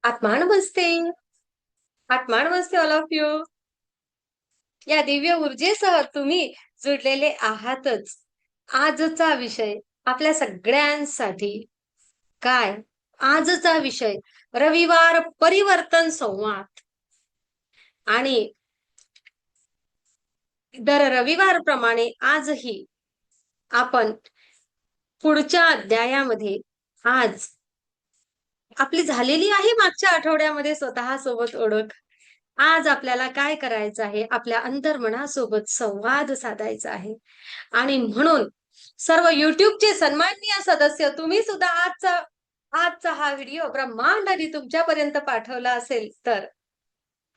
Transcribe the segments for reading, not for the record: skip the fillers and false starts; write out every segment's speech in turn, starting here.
आत्मा नमस्ते. आत्मा नमस्ते all of you. या दिव्य ऊर्जेसह तुम्ही जुडलेले आहातच. आजचा विषय आपल्या सगळ्यांसाठी काय? आजचा विषय रविवार परिवर्तन संवाद. आणि दर रविवारप्रमाणे आजही आपण पुढच्या अध्यायामध्ये आज आपली झालेली आहे मागच्या आठवड्यामध्ये स्वतः सोबत ओळख. आज आपल्याला काय करायचं आहे? आपल्या अंतर्मनासोबत संवाद साधायचा आहे. आणि म्हणून सर्व YouTubeचे सन्माननीय सदस्य तुम्ही सुद्धा आजचा आजचा हा व्हिडिओ ब्रह्मांडाने तुमच्यापर्यंत पाठवला असेल तर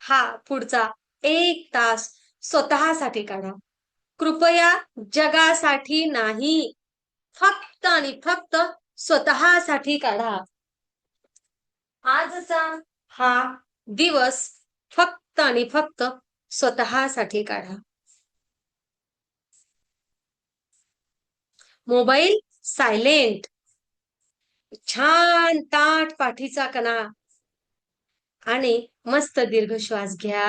हा पुढचा 1 तास स्वतःसाठी काढा. कृपया जगासाठी नाही, फक्त आणि फक्त स्वतःसाठी काढा. आजचा हा दिवस फक्त आणि फक्त स्वतःसाठी काढा. मोबाईल सायलेंट, छान ताठ पाठीचा कणा आणि मस्त दीर्घ श्वास घ्या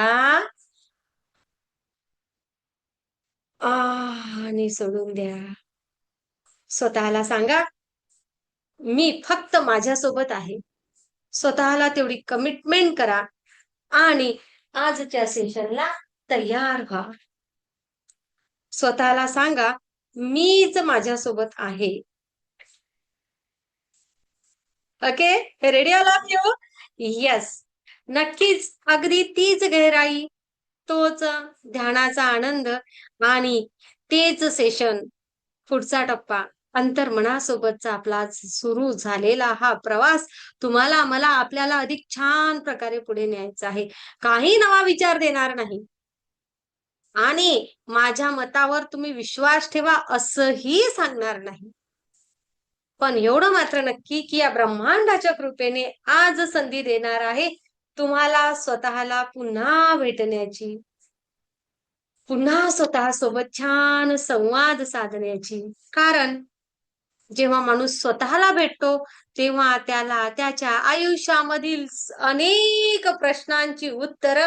आणि सोडून द्या. स्वतःला सांगा, मी फक्त माझ्यासोबत आहे. स्वतःला तेवढी कमिटमेंट करा आणि आजच्या सेशनला तयार व्हा. स्वतःला सांगा, मीच माझ्यासोबत आहे. Okay, ready all of you? Yes, नक्कीच. अगदी तीच गहराई, तोच ध्यानाचा आनंद आणि तेच सेशन, पुढचा टप्पा, अंतर्मनासोबतचा आपला सुरू झालेला हा प्रवास तुम्हाला, मला, आपल्याला अधिक छान प्रकारे पुढे न्यायचा आहे. काही नवा विचार देणार नाही आणि माझ्या मतावर तुम्ही विश्वास ठेवा असंही सांगणार नाही. पण एवढं मात्र नक्की की या ब्रह्मांडाच्या कृपेने आज संधी देणार आहे तुम्हाला स्वतःला पुन्हा भेटण्याची, पुन्हा स्वतःसोबत छान संवाद साधण्याची. कारण जेव्हा माणूस स्वतःला भेटतो तेव्हा त्याला त्याच्या आयुष्यामधील अनेक प्रश्नांची उत्तर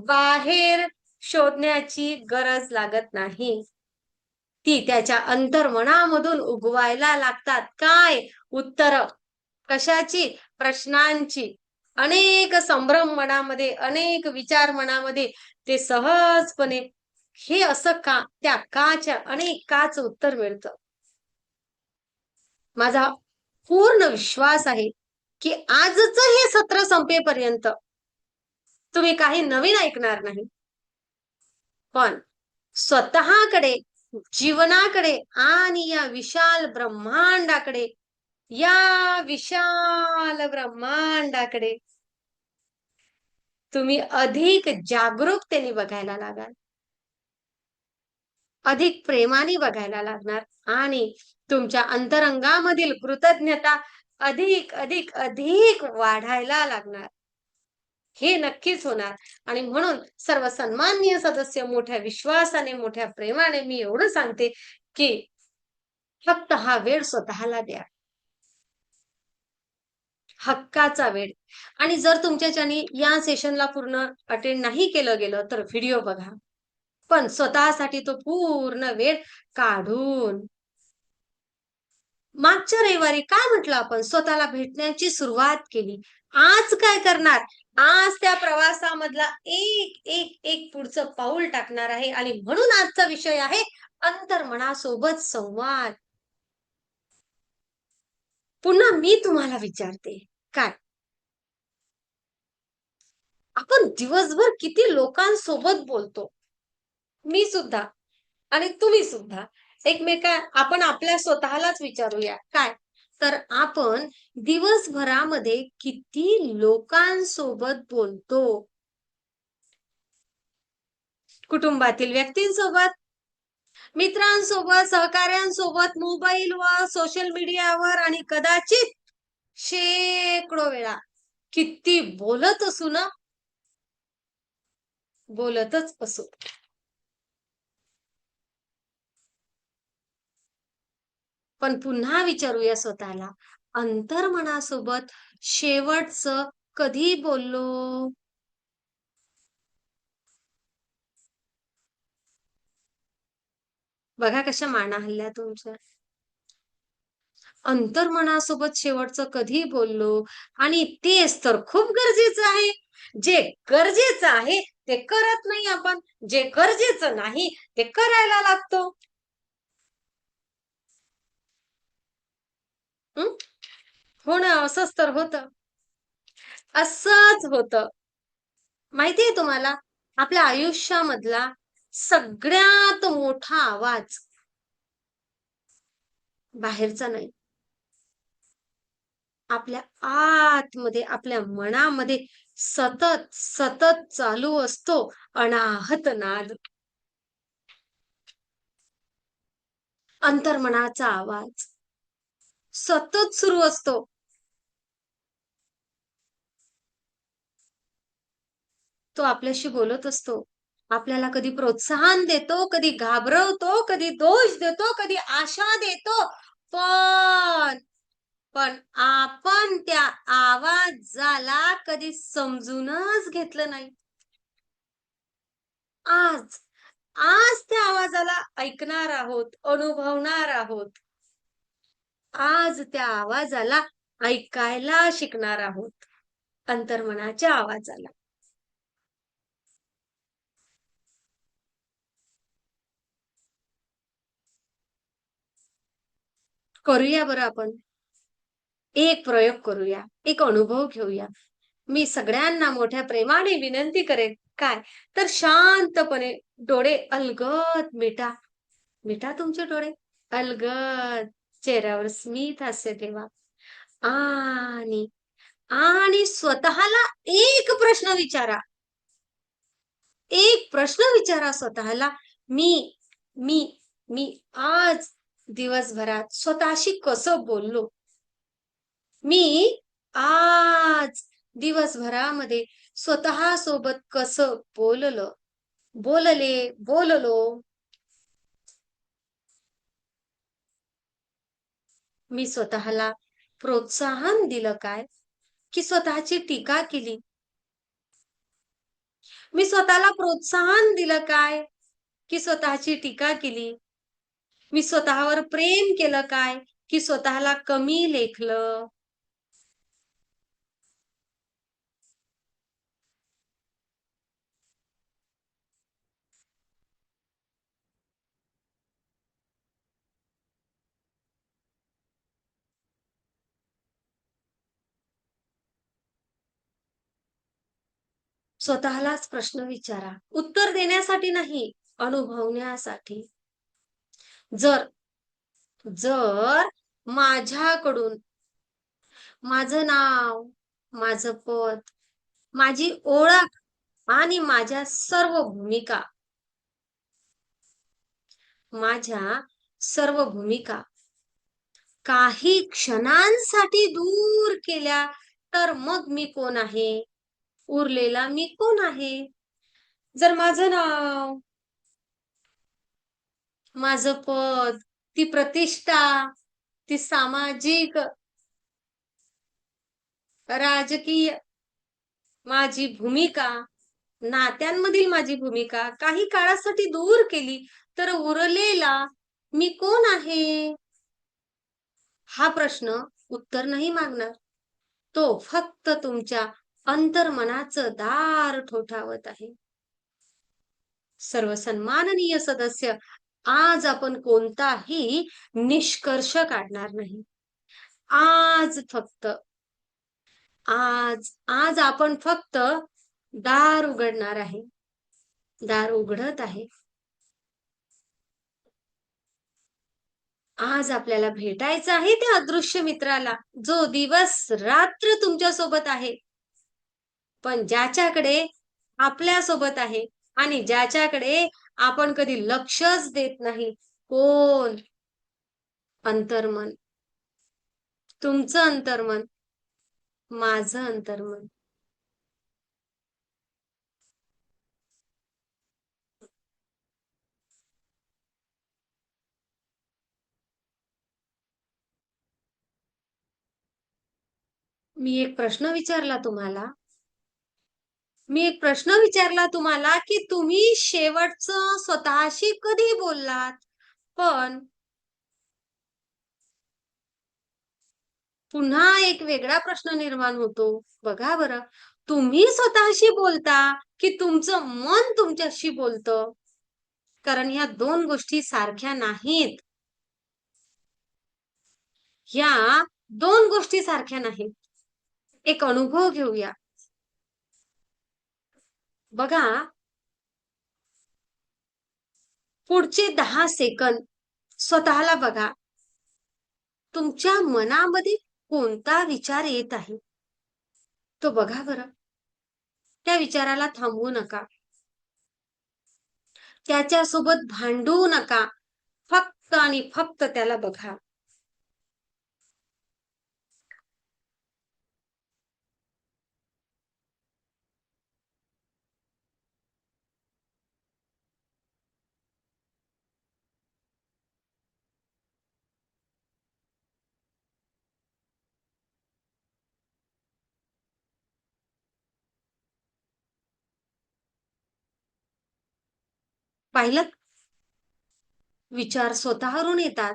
बाहेर शोधण्याची गरज लागत नाही. ती त्याच्या अंतर्मनामधून उगवायला लागतात. काय उत्तर? कशाची? प्रश्नांची. अनेक संभ्रम मनामध्ये, अनेक विचार मनामध्ये, ते सहजपणे हे असं का, त्या काच्या अनेक काच उत्तर मिळतं. माझा पूर्ण विश्वास आहे की आजचं हे सत्र संपेपर्यंत तुम्ही काही नवीन ऐकणार नाही, पण स्वतःकडे, जीवनाकडे आणि या विशाल ब्रह्मांडाकडे, या विशाल ब्रह्मांडाकडे तुम्ही अधिक जागरूकतेने बघायला लागाल, अधिक प्रेमाने बघायला लागणार आणि तुमच्या अंतरंगामधील कृतज्ञता अधिक अधिक अधिक वाढायला लागणार. हे नक्कीच होणार. आणि म्हणून सर्व सन्माननीय सदस्य मोठ्या विश्वासाने, मोठ्या प्रेमाने मी एवढं सांगते की फक्त हा वेळ स्वतःला द्या, हक्काचा वेळ. आणि जर तुमच्याच्यानी या सेशनला पूर्ण अटेंड नाही केलं गेलं तर व्हिडिओ बघा, पण स्वतःसाठी तो पूर्ण वेळ काढून. मागच्या रविवारी काय म्हटलं आपण? स्वतःला भेटण्याची सुरुवात केली. आज काय करणार? आज त्या प्रवासामधला एक एक एक पुढचं पाऊल टाकणार आहे आणि म्हणून आजचा विषय आहे अंतर्मनासोबत संवाद. पुन्हा मी तुम्हाला विचारते, काय आपण दिवसभर किती लोकांसोबत बोलतो? मी सुद्धा आणि तुम्ही सुद्धा. आपण आपल्या स्वतःलाच विचारूया, काय तर आपण दिवसभरामध्ये किती लोकांसोबत बोलतो? कुटुंबातील व्यक्तींसोबत, मित्रांसोबत, सहकाऱ्यांसोबत, मोबाईलवर, सोशल मीडियावर आणि कदाचित शेकडो वेळा किती बोलत असू ना, बोलतच असू. पण पुन्हा विचारूया स्वतःला, अंतर्मनासोबत शेवटचं कधी बोललो? बघा कशा माना हल्ल्या तुमच्या. अंतर्मनासोबत शेवटचं कधी बोललो? आणि तेच तर खूप गरजेचं आहे. जे गरजेचं आहे ते करत नाही आपण. जे गरजेचं नाही ते करायला लागतो. हं? हो ना, असंच तर होतं. असंच होतं. माहितीये तुम्हाला, आपल्या आयुष्यामधला सगळ्यात मोठा आवाज बाहेरचा नाही. आपल्या आतमध्ये, आपल्या मनामध्ये सतत, सतत चालू असतो अनाहत नाद. अंतर्मनाचा आवाज सतत सुरू असतो. तो आपल्याशी बोलत असतो. आपल्याला कधी प्रोत्साहन देतो, कधी घाबरवतो, कधी दोष देतो, कधी आशा देतो. पण पण आपण त्या आवाजाला कधी समजूनच घेतलं नाही. आज, आज त्या आवाजाला ऐकणार आहोत, अनुभवणार आहोत. आज त्या आवाजाला ऐकायला शिकणार आहोत. अंतर्मनाच्या आवाजाला. करूया बरं आपण. एक प्रयोग करूया. एक अनुभव घेऊया. मी सगळ्यांना मोठ्या प्रेमाने विनंती करेन. काय? तर शांतपणे डोळे अलगद मिटा. मिटा तुमचे डोळे. अलगद चेहऱ्यावर स्मित हास्य ठेवा. आणि आणि स्वतःला एक प्रश्न विचारा. एक प्रश्न विचारा स्वतःला. मी, मी, मी आज दिवसभरात स्वतःशी कसं बोललो? मी आज दिवसभरामध्ये स्वतःसोबत कसं बोललं? बोलले, बोललो. मी स्वतःला प्रोत्साहन दिलं काय? की स्वतःची टीका केली? मी स्वतःला प्रोत्साहन दिलं काय? की स्वतःची टीका केली? मी स्वतःवर प्रेम केलं काय? की स्वतःला कमी लेखलं? स्वतःलाच प्रश्न विचारा. उत्तर देण्यासाठी नाही, अनुभवण्यासाठी. जर जर माझ्याकडून माझं नाव, माझं पद, माझी ओळख आणि माझ्या सर्व भूमिका, माझ्या सर्व भूमिका काही क्षणांसाठी दूर केल्या, तर मग मी कोण आहे? उरलेला मी कोण आहे? जर माझं नाव, माझं पद, ती प्रतिष्ठा, ती सामाजिक, राजकीय माझी भूमिका, नात्यांमधील माझी भूमिका काही काळासाठी दूर केली, तर उरलेला मी कोण आहे? हा प्रश्न उत्तर नाही मागणार. तो फक्त तुमच्या अंतर्मनाचं दार ठोठावत आहे. सर्व सन्माननीय सदस्य, आज आपण कोणताही निष्कर्ष काढणार नाही. आज फक्त आज आपण फक्त दार उघडणार आहे. दार उघडत आहे. आज आपल्याला भेटायचं आहे त्या अदृश्य मित्राला, जो दिवस रात्र तुमच्या सोबत आहे, पण ज्याच्याकडे आपल्या सोबत आहे आणि ज्याच्याकडे आपण कधी लक्षच देत नाही. कोण? अंतर्मन. तुमचं अंतर्मन, माझं अंतर्मन. मी एक प्रश्न विचारला तुम्हाला. मी एक प्रश्न विचारला तुम्हाला, की तुम्ही शेवटचं स्वतःशी कधी बोललात? पण पुन्हा एक वेगळा प्रश्न निर्माण होतो. बघा बरं, तुम्ही स्वतःशी बोलता, की तुमचं मन तुमच्याशी बोलतं? कारण ह्या 2 गोष्टी सारख्या नाहीत. ह्या 2 गोष्टी सारख्या नाहीत. एक अनुभव घेऊया. बघा, पुढचे 10 सेकंद स्वतःला बघा. तुमच्या मनामध्ये कोणता विचार येत आहे? तो बघा बरं. त्या विचाराला थांबवू नका. त्याच्यासोबत भांडू नका. फक्त आणि फक्त त्याला बघा. पाहिलं? विचार स्वतःवरून येतात.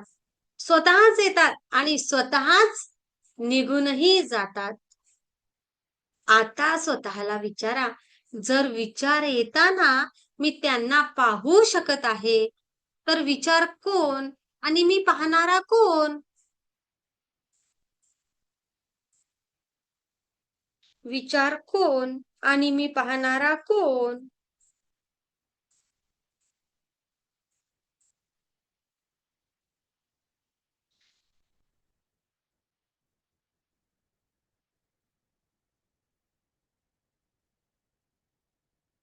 स्वतःच येतात आणि स्वतःच निघूनही जातात. आता स्वतःला विचारा, जर विचार येताना मी त्यांना पाहू शकत आहे, तर विचार कोण आणि मी पाहणारा कोण? विचार कोण आणि मी पाहणारा कोण?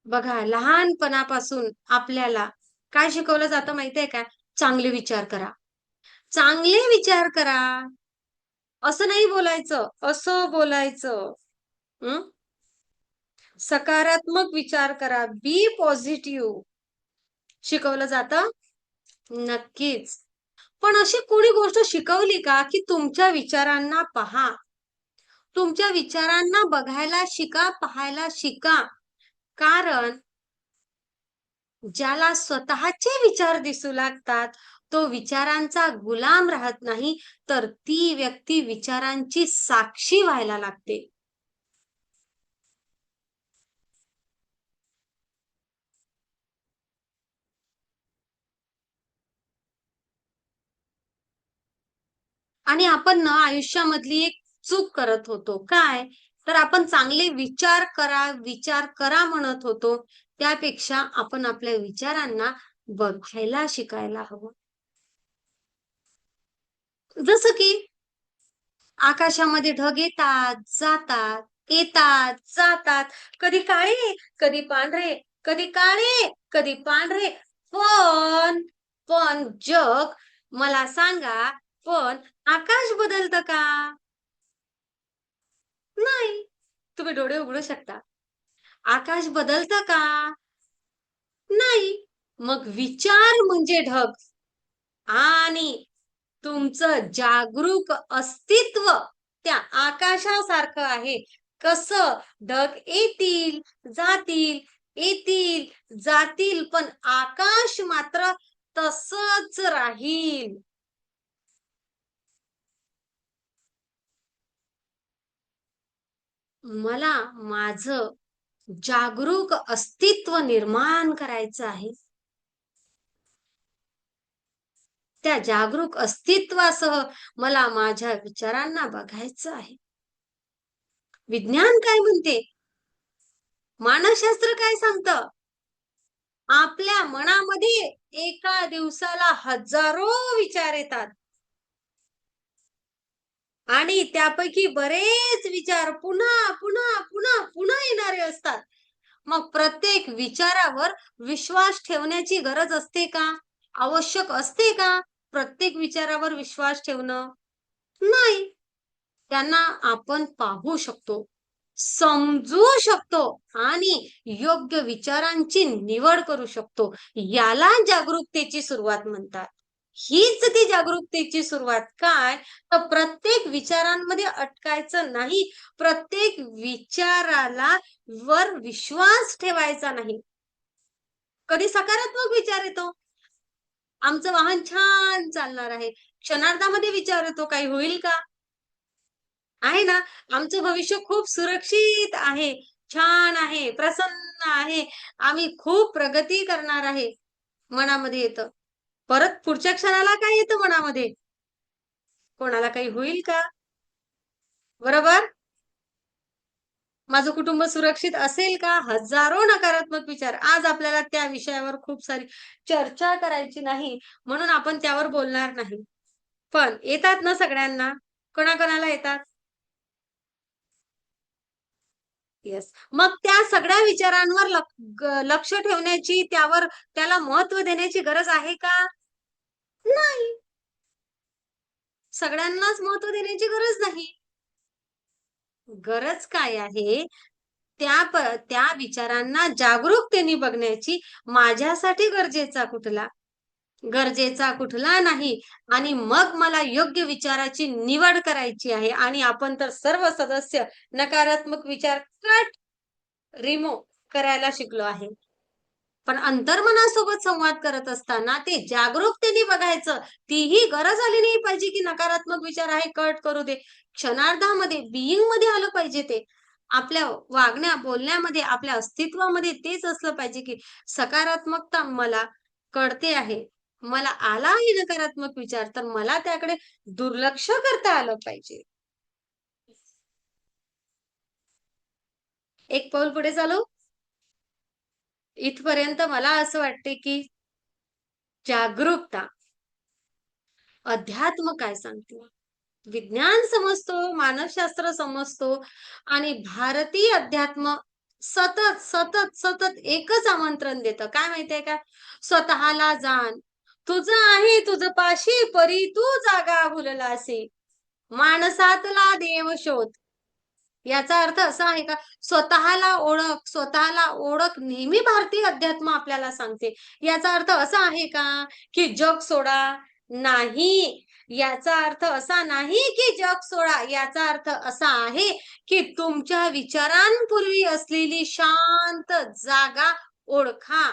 बघा, लहानपणापासून आपल्याला काय शिकवलं जातं माहितीये का? चांगले विचार करा. चांगले विचार करा. असं नाही बोलायचं, असं बोलायचं. हं? सकारात्मक विचार करा. बी पॉझिटिव्ह शिकवलं जातं? नक्कीच. पण अशी कोणी गोष्ट शिकवली का, की तुमच्या विचारांना पहा. तुमच्या विचारांना बघायला शिका, पाहायला शिका. कारण ज्याला स्वतःचे विचार दिसू लागतात, तो विचारांचा गुलाम राहत नाही, तर ती व्यक्ती विचारांची साक्षी व्हायला लागते. आणि आपण ना आयुष्यामधली एक चूक करत होतो. काय? तर आपण चांगले विचार करा म्हणत होतो. त्यापेक्षा आपण आपल्या विचारांना बघायला शिकायला हवं. जसं की आकाशामध्ये ढग येतात, जातात, येतात, जातात. कधी काळे, कधी पांढरे, कधी काळे, कधी पांढरे. पण, पण जग मला सांगा, पण आकाश बदलतं का? नाही. तुम्ही डोळे उघडू शकता. आकाश बदलतं का? नाही. मग विचार म्हणजे ढग आणि तुमचं जागरूक अस्तित्व त्या आकाशासारखं आहे. कसं? ढग येतील, जातील, येतील, जातील, पण आकाश मात्र तसंच राहील. मला माझं जागरूक अस्तित्व निर्माण करायचं आहे. त्या जागरूक अस्तित्वासह मला माझ्या विचारांना बघायचं आहे. विज्ञान काय म्हणते? मानसशास्त्र काय सांगतं? आपल्या मनामध्ये एका दिवसाला हजारो विचार येतात आणि त्यापैकी बरेच विचार पुन्हा, पुन्हा, पुन्हा, पुन्हा येणारे असतात. मग प्रत्येक विचारावर विश्वास ठेवण्याची गरज असते का? आवश्यक असते का? प्रत्येक विचारावर विश्वास ठेवणं? नाही. त्यांना आपण पाहू शकतो, समजू शकतो आणि योग्य विचारांची निवड करू शकतो. याला जागरूकतेची सुरुवात म्हणतात. हीच ती जागरूकतेची सुरुवात. काय? तर प्रत्येक विचारांमध्ये अटकायचं नाही. प्रत्येक विचाराला वर विश्वास ठेवायचा नाही. कधी सकारात्मक विचार येतो. आमचं वाहन छान चालणार आहे. क्षणार्धामध्ये विचार येतो, काही होईल का? आहे ना? आमचं भविष्य खूप सुरक्षित आहे, छान आहे, प्रसन्न आहे. आम्ही खूप प्रगती करणार आहे, मनामध्ये येतं. परत पुढच्या क्षणाला काय येतं मनामध्ये? कोणाला काही होईल का? बरोबर? माझं कुटुंब सुरक्षित असेल का? हजारो नकारात्मक विचार. आज आपल्याला त्या विषयावर खूप सारी चर्चा करायची नाही, म्हणून आपण त्यावर बोलणार नाही. पण येतात ना सगळ्यांना? कोणाकोणाला येतात? येस. मग त्या सगळ्या विचारांवर लक्ष ठेवण्याची, त्याला महत्त्व देण्याची गरज आहे का? नाही. सगळ्यांनाच महत्त्व देण्याची गरज नाही. गरज काय आहे? त्या विचारांना जागरूकतेने बघण्याची. माझ्यासाठी गरजेचा कुठला नाही आणि मग मला योग्य विचाराची निवड करायची आहे आणि आपण तर सर्व सदस्य नकारात्मक विचार कट रिमूव्ह करायला शिकलो आहे. पण अंतर्मनासोबत संवाद करत असताना ते जागरूकतेने बघायचं. तीही गरज आली नाही पाहिजे की नकारात्मक विचार आहे कट करू दे. क्षणार्धामध्ये बिइंग मध्ये आलं पाहिजे ते. आपल्या वागण्या, बोलण्यामध्ये, आपल्या अस्तित्वामध्ये तेच असलं पाहिजे की सकारात्मकता मला कळते आहे. मला आला आहे नकारात्मक विचार, तर मला त्याकडे दुर्लक्ष करता आलं पाहिजे. एक पाऊल पुढे चालू. इथपर्यंत मला असं वाटते की जागरूकता, अध्यात्म काय सांगते, विज्ञान समजतो, मानसशास्त्र समजतो आणि भारतीय अध्यात्म सतत सतत सतत एकच आमंत्रण देतं. काय माहितीये का? स्वतःला जाण. तुझं आहे तुझं पाशी, परी तू जागा भुललासी. माणसातला देव शोध. याचा अर्थ असा आहे का? स्वतःला ओळख नेहमी भारतीय अध्यात्म आपल्याला सांगते. याचा अर्थ असा आहे का, की जग सोडा? नाही. याचा अर्थ असा नाही की जग सोडा. याचा अर्थ असा आहे, की तुमच्या विचारांपूर्वी असलेली शांत जागा ओळखा.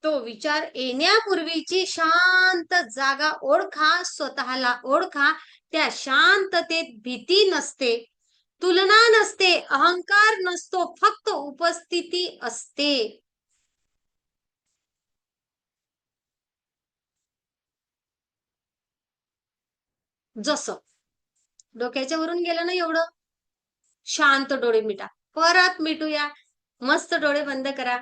तो विचार येण्यापूर्वीची शांत जागा ओळखा, स्वतःला ओळखा. त्या शांततेत भीती नसते, तुलना नसते, अहंकार नसतो, फक्त उपस्थिती असते. जसं डोक्याच्या वरून गेलं ना एवढं, शांत डोळे मिटा. परत मिटूया. मस्त डोळे बंद करा.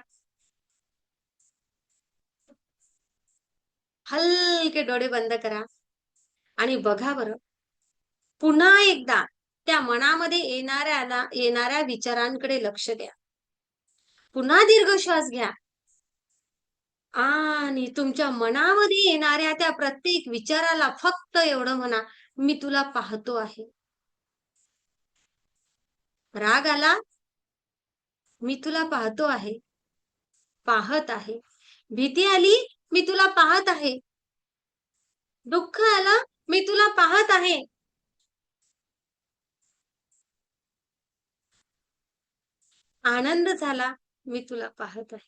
हलके डोळे बंद करा आणि बघा बरं. पुन्हा एकदा त्या मनामध्ये येणाऱ्या विचारांकडे लक्ष द्या. पुन्हा दीर्घ श्वास घ्या आणि तुमच्या मनामध्ये येणाऱ्या त्या प्रत्येक विचाराला फक्त एवढं म्हणा, मी तुला पाहतो आहे. राग आला, मी तुला पाहतो आहे, पाहत आहे. भीती आली, मी तुला पाहत आहे. दुःख आला, मी तुला पाहत आहे. आनंद झाला, मी तुला पाहत आहे.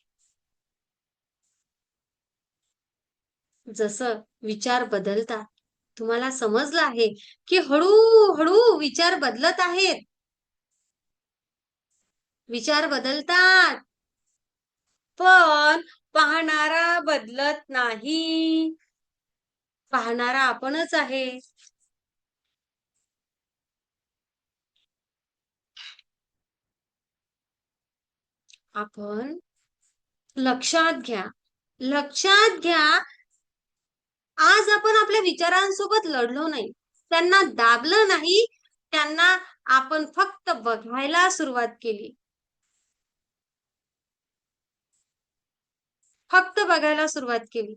जसं विचार बदलतात, तुम्हाला समजलं आहे की हळू विचार बदलत आहेत. विचार बदलतात, पण पाहणारा बदलत नाही. पाहणारा आपणच आहे. आपण लक्षात घ्या, लक्षात घ्या, आज आपण आपल्या विचारांसोबत लढलो नाही, त्यांना दाबलं नाही, त्यांना आपण फक्त बघायला सुरुवात केली. फक्त बघायला सुरुवात केली.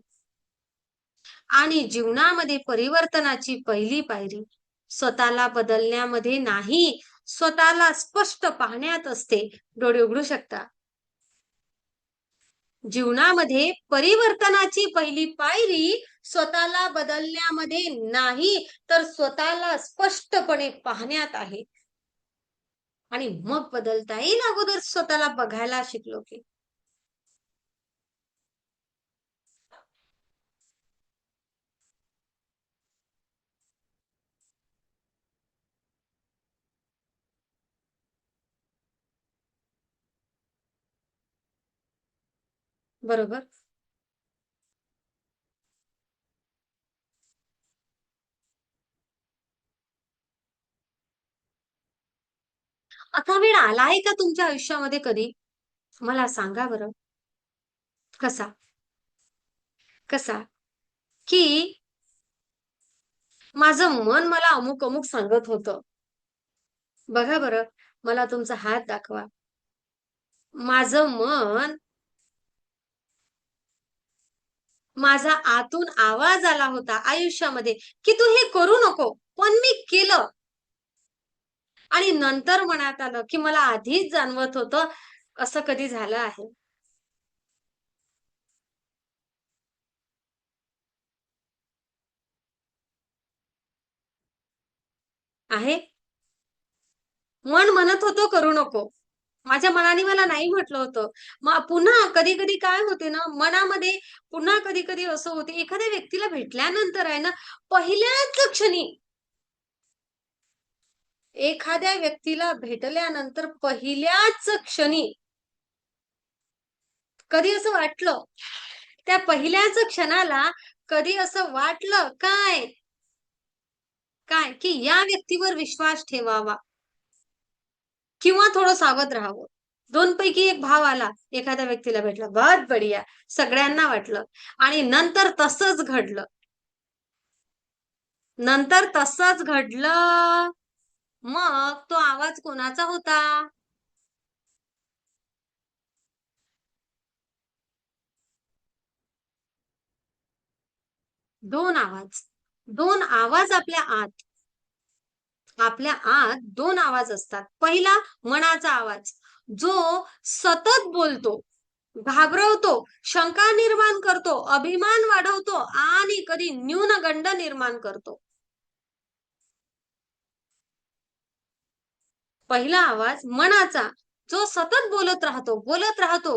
आणि जीवनामध्ये परिवर्तनाची पहिली पायरी स्वतःला बदलण्यामध्ये नाही, स्वतःला स्पष्ट पाहण्यात असते. डोळे उघडू शकता. जीवनामध्ये परिवर्तनाची पहिली पायरी स्वतःला बदलण्यामध्ये नाही, तर स्वतःला स्पष्टपणे पाहण्यात आहे. आणि मग बदलता येईल, अगोदर स्वतःला बघायला शिकलो की. बरोबर. असा वेळ आलाय का तुमच्या आयुष्यामध्ये कधी? मला सांगा बरं. कसा? कसा? की माझं मन मला अमुक-अमुक सांगत होतं. बघा बरं, मला तुमचा हात दाखवा. माझं मन, माझा आतून आवाज आला होता आयुष्यामध्ये, की "तू हे करू नको." पण मी केलं. आणि नंतर मनात आलं, की मला आधीच जाणवत होतं, असं कधी झालं आहे? आहे? मन म्हणत होतं करू नको. माझ्या मनाने मला नाही म्हटलं होतं. मग पुन्हा कधी-कधी काय होते ना, मनामध्ये पुन्हा कधी-कधी असं होते, एखाद्या व्यक्तीला भेटल्यानंतर आहे ना, पहिल्याच क्षणी एखाद्या व्यक्तीला भेटल्यानंतर पहिल्याच क्षणी कधी असं वाटलं, त्या पहिल्याच क्षणाला कधी असं वाटलं काय, काय, की या व्यक्तीवर विश्वास ठेवावा किंवा थोडं सावध राहावं. 2 पैकी एक भाव आला, एखाद्या व्यक्तीला भेटला. बहुत बढिया. सगळ्यांना वाटलं आणि नंतर तसंच घडलं. नंतर तसंच घडलं. मग तो आवाज कोणाचा होता? 2 आवाज. 2 आवाज आपल्या आत 2 आवाज असतात. पहिला मनाचा आवाज, जो सतत बोलतो, घाबरवतो, शंका निर्माण करतो, अभिमान वाढवतो आणि कधी न्यूनगंड निर्माण करतो. पहिला आवाज मनाचा, जो सतत बोलत राहतो,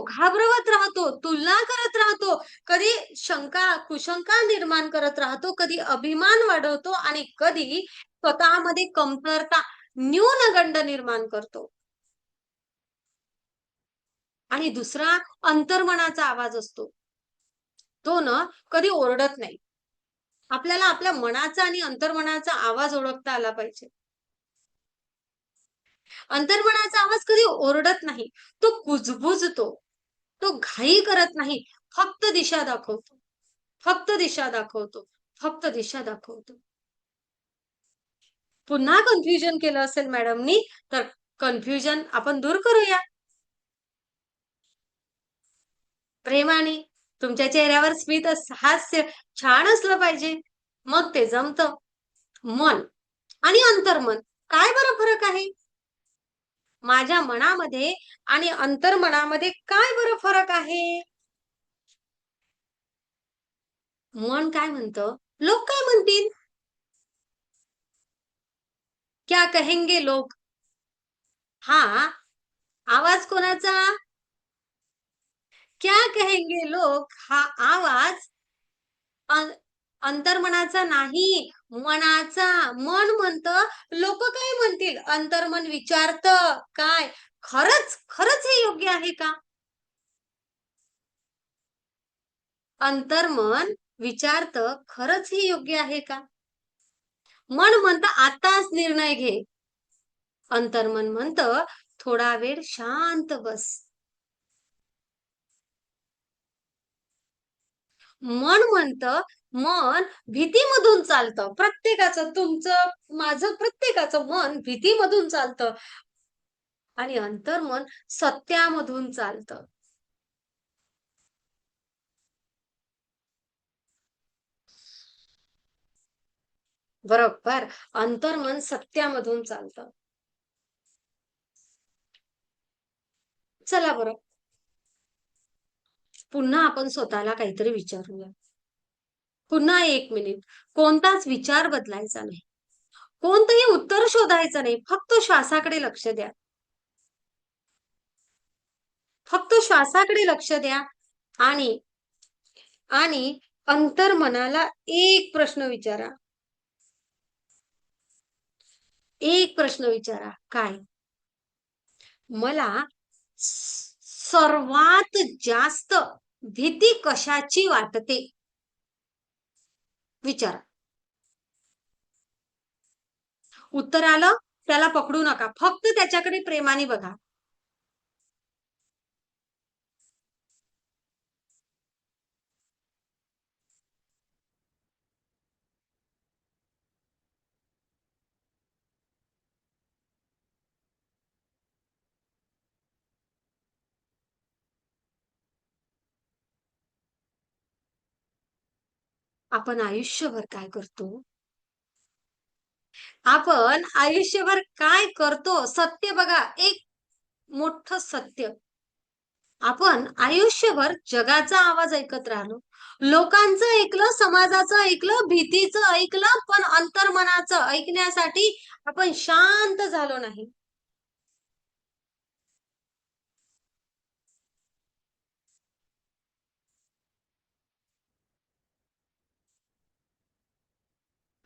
घाबरवत राहतो, तुलना करत राहतो, कधी शंका, कुशंका निर्माण करत राहतो, कधी अभिमान वाढवतो आणि कधी स्वतःमध्ये कमतरता, न्यूनगंड निर्माण करतो. आणि दुसरा अंतर्मनाचा आवाज असतो. तो ना कधी ओरडत नाही. आपल्याला आपल्या मनाचा आणि अंतर्मनाचा आवाज ओळखता आला पाहिजे. अंतर्मनाचा आवाज कधी ओरडत नाही. तो कुजबुजतो. तो घाई करत नाही. फक्त दिशा दाखवतो. फक्त दिशा दाखवतो. फक्त दिशा दाखवतो. पुन्हा कन्फ्युजन केलं असेल मॅडमनी, तर कन्फ्युजन आपण दूर करूया प्रेमाने. तुमच्या चेहऱ्यावर स्मित हास्य छान असलं पाहिजे. मग ते जमतं. मन आणि अंतर्मन काय बरं फरक आहे? माझ्या मनामध्ये आणि अंतर्मनामध्ये काय बरं फरक आहे? मन काय म्हणतं? लोक काय म्हणतील? क्या कहेंगे लोग? हा आवाज कोणाचा? क्या कहेंगे लोग हा आवाज अं अंतर्मनाचा नाही, मनाचा. मन म्हणतं, लोक काय म्हणतील? अंतर्मन विचारतं, काय? खरंच, खरंच हे योग्य आहे का? अंतर्मन विचारतं, खरंच हे योग्य आहे का? मन म्हणतं, आताच निर्णय घे. अंतर्मन म्हणतं, थोडा वेळ शांत बस. मन म्हणतं, मन भीतीमधून चालतं. प्रत्येकाचं, तुमचं, माझं, प्रत्येकाचं मन भीतीमधून चालतं आणि अंतर्मन सत्यामधून चालतं. बरोबर. अंतर्मन सत्यामधून चालतं. चला बरं, पुन्हा आपण स्वतःला काहीतरी विचारूया. पुन्हा 1 मिनिट. कोणताच विचार बदलायचा नाही. कोणतंही उत्तर शोधायचं नाही. फक्त श्वासाकडे लक्ष द्या. फक्त श्वासाकडे लक्ष द्या आणि आणि अंतर्मनाला एक प्रश्न विचारा. एक प्रश्न विचारा. काय? मला सर्वात जास्त भीती कशाची वाटते? विचारा. उत्तर आलं, त्याला पकडू नका. फक्त त्याच्याकडे प्रेमाने बघा. आपण आयुष्यभर काय करतो? आपण आयुष्यभर काय करतो? सत्य बघा, एक मोठं सत्य. आपण आयुष्यभर जगाचा आवाज ऐकत राहिलो. लोकांचं ऐकलं, समाजाचं ऐकलं, भीतीचं ऐकलं, पण अंतर्मनाचं ऐकण्यासाठी आपण शांत झालो नाही.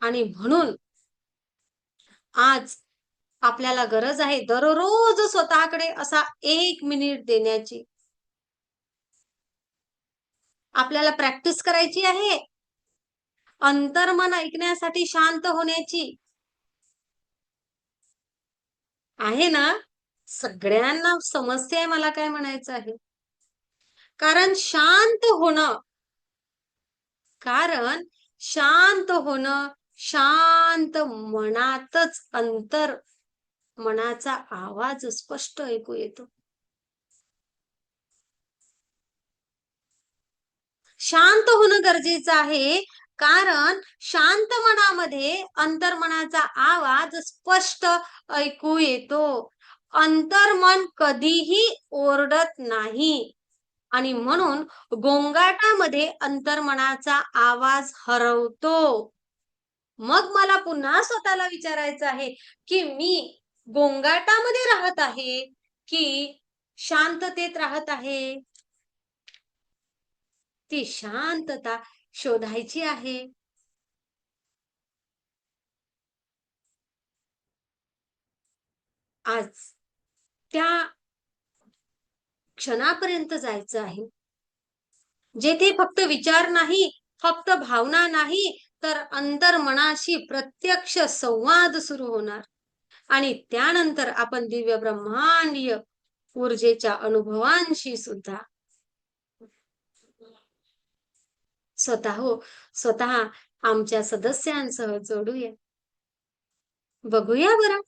आणि म्हणून आज आपल्याला गरज आहे दररोज स्वतःकडे असा 1 मिनिट देण्याची. आपल्याला प्रॅक्टिस करायची आहे. अंतर्मन ऐकण्यासाठी शांत होण्याची. आहे ना? सगळ्यांना समस्या आहे मला काय म्हणायचं आहे. कारण शांत होणं कारण शांत होणं, शांत मनातच मनाचा आवाज स्पष्ट ऐकू येतो. शांत होणं गरजेचं आहे, कारण शांत मनामध्ये अंतर्मनाचा आवाज स्पष्ट ऐकू येतो. अंतर्मन कधीही ओरडत नाही आणि म्हणून गोंगाटामध्ये अंतर्मनाचा आवाज हरवतो. मग मला पुन्हा स्वतःला विचारायचं आहे, की मी गोंगाटामध्ये राहत आहे, की शांततेत राहत आहे? ती शांतता शोधायची आहे. आज त्या क्षणापर्यंत जायचं आहे. जेथे फक्त विचार नाही, फक्त भावना नाही, तर अंतर्मनाशी प्रत्यक्ष संवाद सुरू होणार. आणि त्यानंतर आपण दिव्य ब्रह्मांडीय ऊर्जेच्या अनुभवांशी सुद्धा स्वतः आमच्या सदस्यांसह जोडूया. बघूया बरं.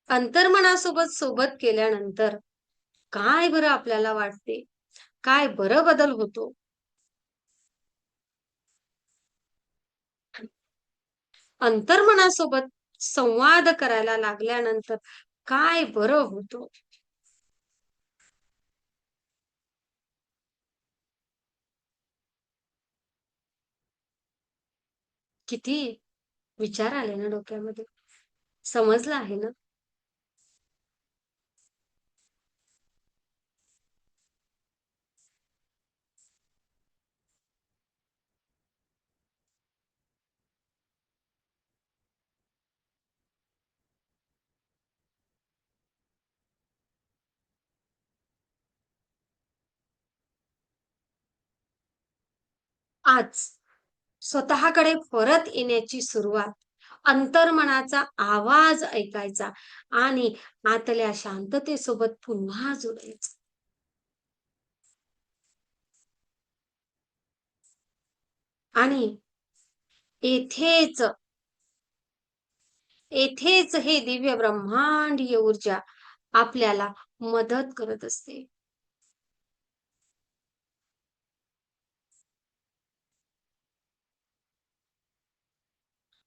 अंतर्मनासोबत सोबत केल्यानंतर काय बरं आपल्याला वाटते? काय बरं बदल होतो? अंतर्मनासोबत संवाद करायला लागल्यानंतर काय बरं होतो? किती विचार आले ना डोक्यामध्ये. समजलं आहे ना? आज स्वतःकडे परत येण्याची सुरुवात, अंतर्मनाचा आवाज ऐकायचा आणि आतल्या शांततेसोबत पुन्हा जोडायचं. आणि येथेच येथेच हे दिव्य ब्रह्मांडीय ऊर्जा आपल्याला मदत करत असते.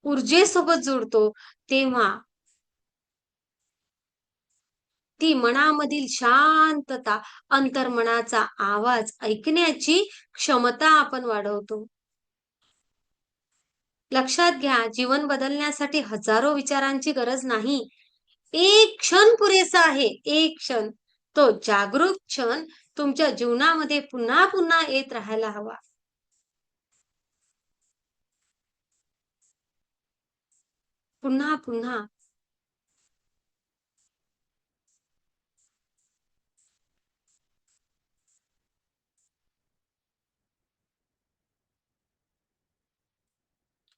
ऊर्जेसोबत जोडतो तेव्हा ती मनामधील शांतता, अंतर्मनाचा आवाज ऐकण्याची क्षमता आपण वाढवतो. लक्षात घ्या, जीवन बदलण्यासाठी हजारो विचारांची गरज नाही. एक क्षण पुरेसा आहे. एक क्षण. तो जागरूक क्षण तुमच्या जीवनामध्ये पुन्हा पुन्हा येत राहायला हवा. पुन्हा पुन्हा.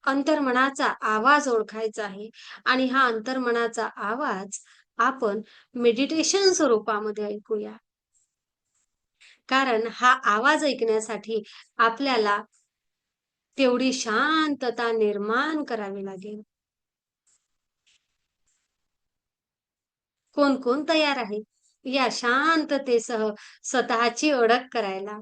अंतर्मनाचा आवाज ओळखायचा आहे आणि हा अंतर्मनाचा आवाज आपण मेडिटेशन स्वरूपामध्ये ऐकूया. कारण हा आवाज ऐकण्यासाठी आपल्याला तेवढी शांतता निर्माण करावी लागेल. कोण कोण तयार आहे या शांततेसह स्वतःची ओळख करायला?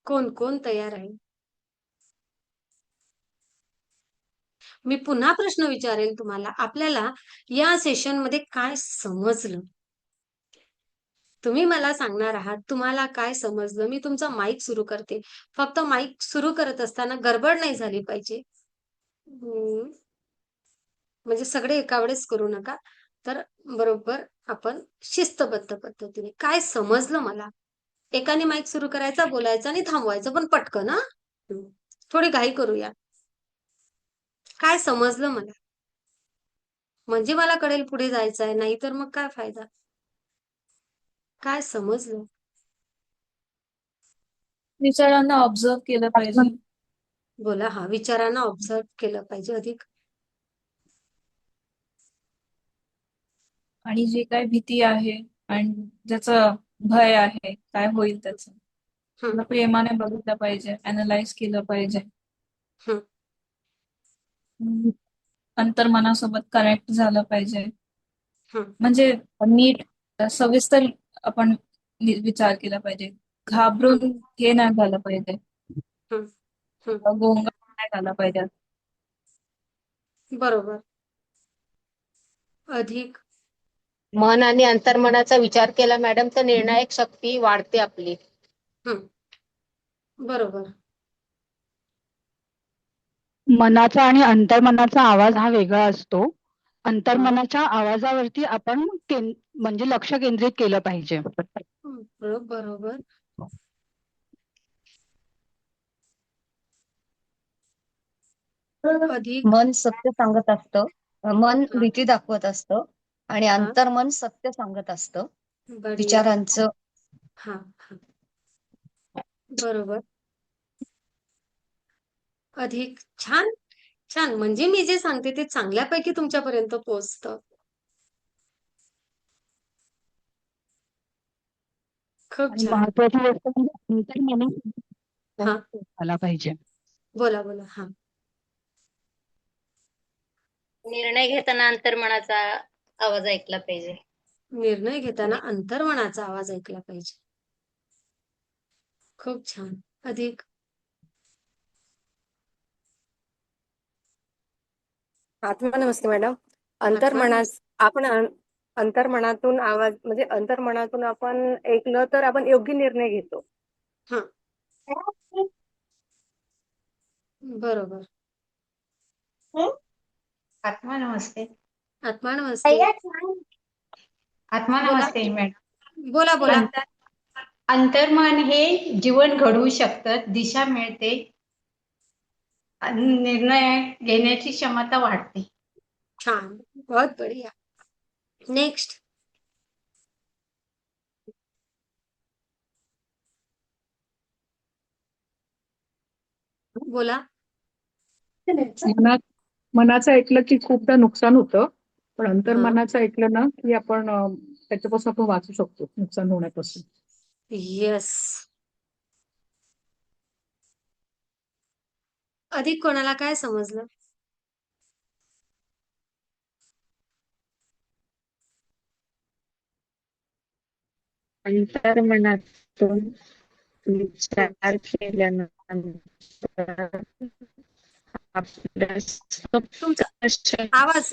कोण कोण तयार आहे? मी पुन्हा प्रश्न विचारेल तुम्हाला, आपल्याला या सेशन मध्ये काय समजलं? तुम्ही मला सांगणार आहात तुम्हाला काय समजलं. मी तुमचा माईक सुरू करते. फक्त माईक सुरू करत असताना गडबड नाही झाली पाहिजे. म्हणजे सगळे एका वेळेस करू नका. तर बरोबर आपण शिस्तबद्ध पद्धतीने काय समजलं मला. एकाने माईक सुरू करायचा, बोलायचं आणि थांबवायचं, पण पटकन हा. थोडी घाई करूया. काय समजलं मला, म्हणजे मला कळेल पुढे जायचं आहे, नाही तर मग काय फायदा. काय समजलं? विचारांना ऑब्झर्व केलं पाहिजे बोला. हा, विचारांना ऑब्झर्व केलं पाहिजे. अधिक? आणि जी काय भीती आहे आणि ज्याचं भय आहे काय होईल त्याचं हं, त्याला प्रेमाने बघितलं पाहिजे, अनालाइज केलं पाहिजे. हं, हम्म. अंतर्मनासोबत कनेक्ट झालं पाहिजे. हं, म्हणजे नीट सविस्तर आपण विचार केला पाहिजे. हं, घाबरून हे नाही झालं पाहिजे, हं, हं. गोंगाट नाही झाला पाहिजे. बरोबर. अधिक? मन आणि अंतर्मनाचा विचार केला मॅडम तर निर्णायक शक्ती वाढते आपली. हं, बरोबर. मनाचा आणि अंतर्मनाचा आवाज हा वेगळा असतो. हा, अंतर्मनाच्या आवाजावरती आपण म्हणजे लक्ष केंद्रित केलं पाहिजे. बरोबर. अधिक? मन सत्य सांगत असतं, मन हा, भीती दाखवत असतं आणि हा, अंतर्मन सत्य सांगत असतं बढिया. विचारांचं. हा, हा, बरोबर. अधिक. छान छान. म्हणजे मी जे सांगते ते चांगल्यापैकी तुमच्यापर्यंत पोहोचतं. खूप आणि छान. महत्वाची गोष्ट म्हणजे अंतर्मनात हा, आला पाहिजे. बोला बोला. हा, निर्णय घेताना अंतर्मनाचा आवाज ऐकला पाहिजे. निर्णय घेताना अंतर्मनाचा आवाज ऐकला पाहिजे. खूप छान. अधिक? नमस्ते मॅडम. आत्मा? आपण अंतर्मनातून आवाज म्हणजे अंतर्मनातून आपण ऐकलं तर आपण योग्य निर्णय घेतो. हा, बरोबर. आत्मा नमस्ते. आत्मा नमस्ते. आत्मा बोला नमस्ते मॅडम. बोला बोला. अंतर्मन हे जीवन घडवू शकतं, दिशा मिळते आणि निर्णय घेण्याची क्षमता वाढते. छान. बहुत बढिया. नेक्स्ट. बोला. मनाचं ऐकलं की खूपदा नुकसान होतं, पण हा, अंतर्मनाचं ऐकलं ना की आपण त्याच्यापासून आपण वाचू शकतो, नुकसान होण्यापासून. येस. अधिक कोणाला काय समजलं? अंतर्मनातून विचार केल्यानंतर आपल्या तुमचा सप्त आवाज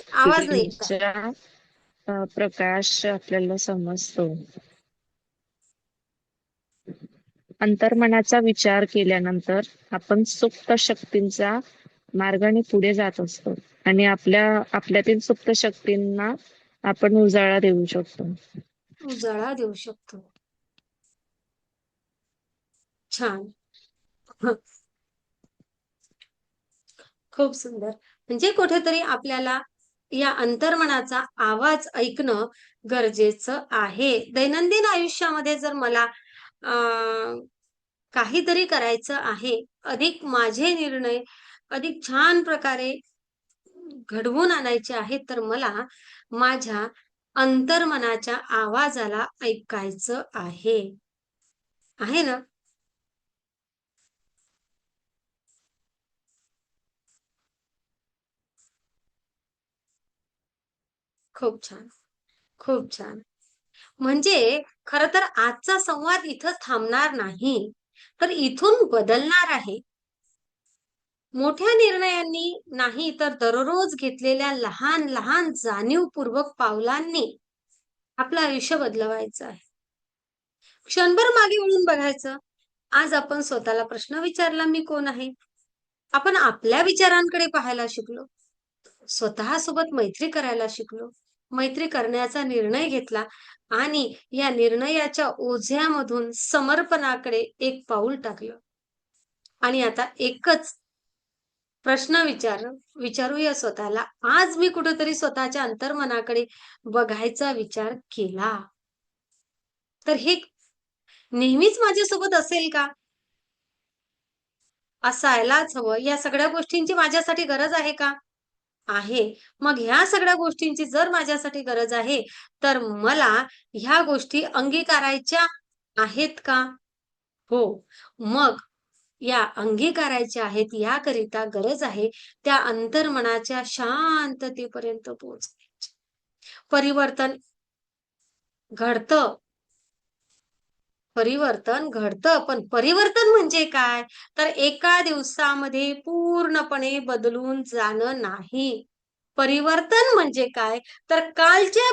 नाही येत आहे. शक्तींचा प्रकाश आपल्याला समजतो. अंतर्मनाचा विचार केल्यानंतर आपण सुप्त शक्तींचा मार्गाने पुढे जात असतो आणि आपल्यातील सुप्त शक्तींना आपण उजाळा देऊ शकतो. उजाळा देऊ शकतो. छान. खूप सुंदर. म्हणजे कुठेतरी आपल्याला या अंतर्मनाचा आवाज ऐकणं गरजेचं आहे. दैनंदिन आयुष्यामध्ये जर मला काहीतरी करायचं आहे, अधिक माझे निर्णय अधिक छान प्रकारे घडवून आणायचे आहेत, तर मला माझ्या अंतर्मनाच्या आवाजाला ऐकायचं आहे. आहे ना? खूप छान. खूप छान. म्हणजे खरं तर आजचा संवाद इथं थांबणार नाही, तर इथून बदलणार आहे. मोठ्या निर्णयांनी नाही, तर दररोज घेतलेल्या लहान लहान जाणीवपूर्वक पावलांनी आपलं आयुष्य बदलवायचं आहे. क्षणभर मागे वळून बघायचं. आज आपण स्वतःला प्रश्न विचारला, मी कोण आहे? आपण आपल्या विचारांकडे पाहायला शिकलो. स्वतःसोबत मैत्री करायला शिकलो. मैत्री करण्याचा निर्णय घेतला आणि या निर्णयाच्या ओझ्यामधून समर्पणाकडे एक पाऊल टाकलं. आणि आता एकच प्रश्न विचारूया स्वतःला. आज मी कुठेतरी स्वतःच्या अंतर्मनाकडे बघायचा विचार केला, तर हे नेहमीच माझ्यासोबत असेल का? असायलाच हवं. या सगळ्या गोष्टींची माझ्यासाठी गरज आहे का? आहे. मग ह्या सगळ्या गोष्टींची जर माझ्यासाठी गरज आहे, तर मला ह्या गोष्टी अंगीकारायच्या आहेत का? हो. मग या अंगीकारायच्या आहेत, याकरिता गरज आहे त्या अंतर्मनाच्या शांततेपर्यंत पोहोचण्याची. परिवर्तन घडतं. पण परिवर्तन म्हणजे काय? तर एका दिवसामध्ये पूर्णपणे बदलून जाणं नाही. परिवर्तन म्हणजे काय? तर कालच्या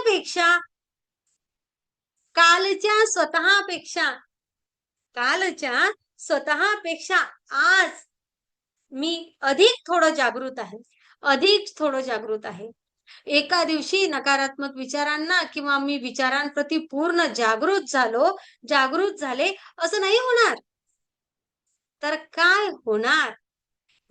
स्वतःपेक्षा आज मी अधिक थोडं जागृत आहे. एका दिवशी नकारात्मक विचारांना किंवा मी विचारांप्रती पूर्ण जागृत झाले असं नाही होणार. तर काय होणार?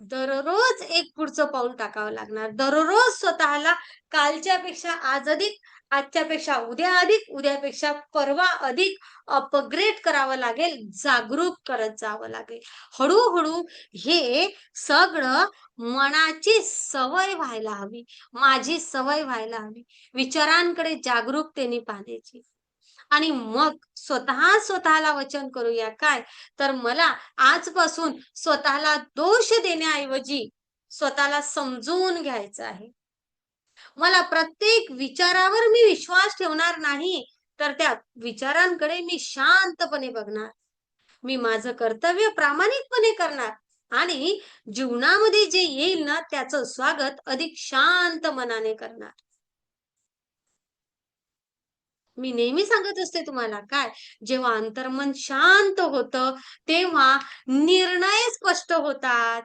दररोज एक पुढचं पाऊल टाकावं लागणार. दररोज स्वतःला कालच्यापेक्षा आज अधिक, आजच्यापेक्षा उद्या अधिक, उद्यापेक्षा परवा अधिक अपग्रेड करावं लागेल, जागरूक करत जावं लागेल. हळूहळू हे सगळं मनाची सवय व्हायला हवी, माझी सवय व्हायला हवी. विचारांकडे जागरूकतेने पाहण्याची. आणि मग स्वतःला वचन करूया काय? तर मला आजपासून स्वतःला दोष देण्याऐवजी स्वतःला समजून घ्यायचं आहे. मला प्रत्येक विचारावर मी विश्वास ठेवणार नाही, तर त्या विचारांकडे मी शांतपणे बघणार. मी माझं कर्तव्य प्रामाणिकपणे करणार आणि जीवनामध्ये जे येईल ना, त्याचं स्वागत अधिक शांत मनाने करणार. मी नेहमी सांगत असते तुम्हाला काय, जेव्हा अंतर्मन शांत होतं, तेव्हा निर्णय स्पष्ट होतात.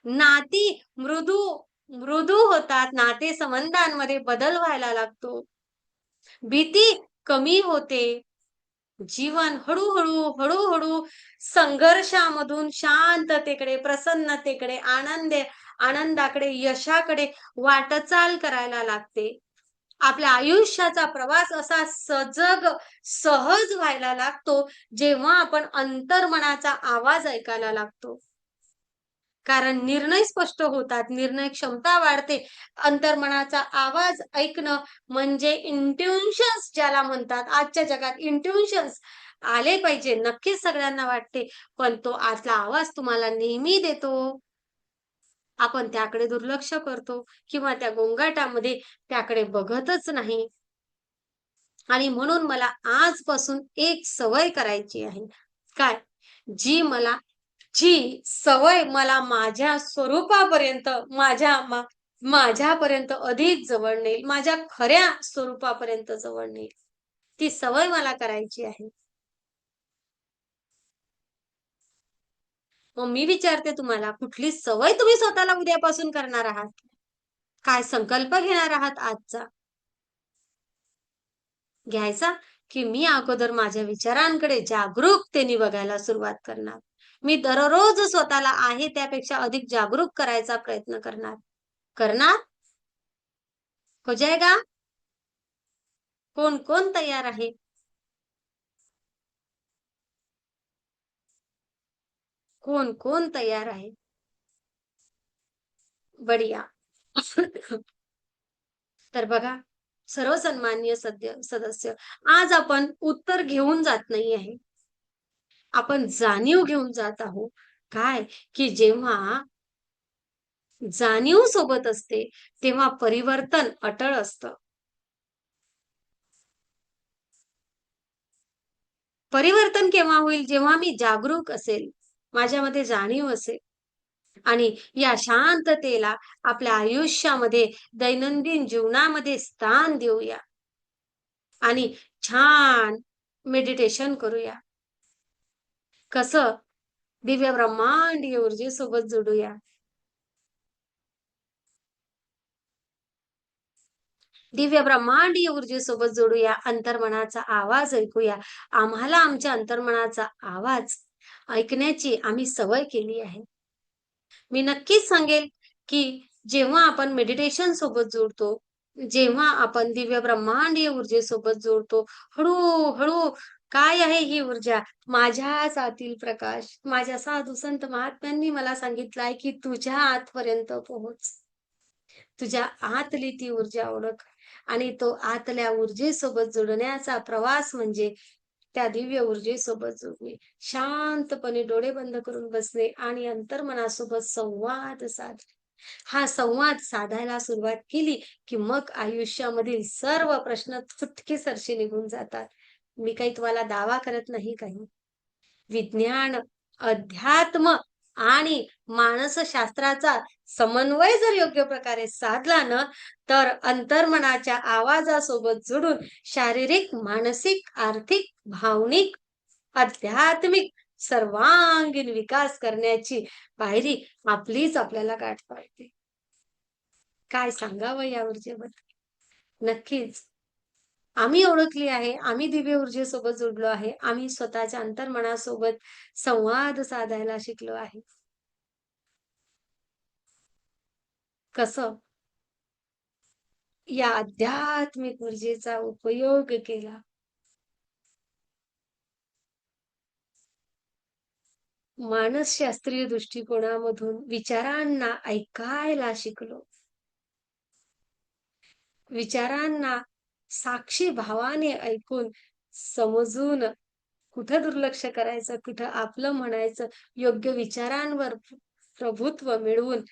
नाती मृदू होतात. नातेसंबंधांमध्ये बदल व्हायला लागतो. भीती कमी होते. जीवन हळूहळू संघर्षामधून शांततेकडे, प्रसन्नतेकडे, आनंदाकडे, यशाकडे वाटचाल करायला लागते. आपल्या आयुष्याचा प्रवास असा सहज व्हायला लागतो, जेव्हा आपण अंतर्मनाचा आवाज ऐकायला लागतो. कारण निर्णय स्पष्ट होतात, निर्णय क्षमता वाढते. अंतर्मनाचा आवाज ऐकणं म्हणजे इंट्युशन्स ज्याला म्हणतात. आजच्या जगात इंट्युशन्स आले पाहिजे, नक्कीच सगळ्यांना वाटते, पण तो आतला आवाज तुम्हाला नेहमी देतो. आपण त्याकडे दुर्लक्ष करतो किंवा त्या गोंगाटामध्ये त्याकडे बघतच नाही. आणि म्हणून मला आजपासून एक सवय करायची आहे. काय? जी सवय मला माझ्या स्वरूपापर्यंत माझ्यापर्यंत अधिक जवळ नेईल, माझ्या खऱ्या स्वरूपापर्यंत जवळ नेईल. ती सवय मला करायची आहे. मग मी विचारते तुम्हाला, कुठली सवय तुम्ही स्वतःला उद्यापासून करणार आहात? काय संकल्प घेणार आहात आजचा? घ्यायचा की मी अगोदर माझ्या विचारांकडे जागरूकतेने बघायला सुरुवात करणार. मी दररोज स्वतःला आहे त्यापेक्षा अधिक जागरूक करायचा प्रयत्न करणार. करणार? हो जाएगा? कोण कोण तयार आहे? कोण कोण तयार आहे? बढिया. तर बघा, सर्व सन्माननीय सदस्य, आज आपण उत्तर घेऊन जात नाही आहे. आपण जाणीव घेऊन जात आहोत. काय? की जेव्हा जाणीव सोबत असते तेव्हा परिवर्तन अटळ असतं. परिवर्तन केव्हा होईल? जेव्हा मी जागरूक असेल, माझ्यामध्ये जाणीव असेल. आणि या शांततेला आपल्या आयुष्यामध्ये दैनंदिन जीवनामध्ये स्थान देऊया आणि छान मेडिटेशन करूया. कसं? दिव्य ब्रह्मांडीय ऊर्जेसोबत जोडूया. दिव्य ब्रह्मांडीय ऊर्जेसोबत जोडूया. अंतर्मनाचा आवाज ऐकूया. आम्हाला आमच्या अंतर्मनाचा आवाज ऐकण्याची आम्ही सवय केली आहे. मी नक्कीच सांगेल की जेव्हा आपण मेडिटेशन सोबत जोडतो, जेव्हा आपण दिव्य ब्रह्मांडीय ऊर्जेसोबत जोडतो, हळूहळू काय आहे ही ऊर्जा? माझ्याच आतील प्रकाश. माझ्या साधू संत महात्म्यांनी मला सांगितलंय की तुझ्या आतपर्यंत पोहोच. तुझ्या आतली ती ऊर्जा ओळख आणि तो आतल्या ऊर्जेसोबत जोडण्याचा प्रवास म्हणजे त्या दिव्य ऊर्जेसोबत जोडणे. शांतपणे डोळे बंद करून बसणे आणि अंतर्मनासोबत संवाद साधणे. हा संवाद साधायला सुरुवात केली की मग आयुष्यामधील सर्व प्रश्न चुटकीसरशी निघून जातात. मी काही तुम्हाला दावा करत नाही काही. विज्ञान, अध्यात्म आणि मानसशास्त्राचा समन्वय जर योग्य प्रकारे साधला ना, तर अंतर्मनाच्या आवाजासोबत जोडून शारीरिक, मानसिक, आर्थिक, भावनिक, आध्यात्मिक सर्वांगीण विकास करण्याची पायरी आपलीच आपल्याला गाठता येते. काय सांगावं या ऊर्जेबद्दल? नक्कीच आम्ही ओळखली आहे, आम्ही दिव्य ऊर्जेसोबत जोडलो आहे, आम्ही स्वतःच्या अंतर्मनासोबत संवाद साधायला शिकलो आहे. कसं? या आध्यात्मिक ऊर्जेचा उपयोग केला. मानसशास्त्रीय दृष्टिकोनामधून विचारांना ऐकायला शिकलो. विचारांना साक्षी भावाने ऐकून समजून कुठं दुर्लक्ष करायचं, कुठं आपलं म्हणायचं, योग्य विचारांवर प्रभुत्व मिळवून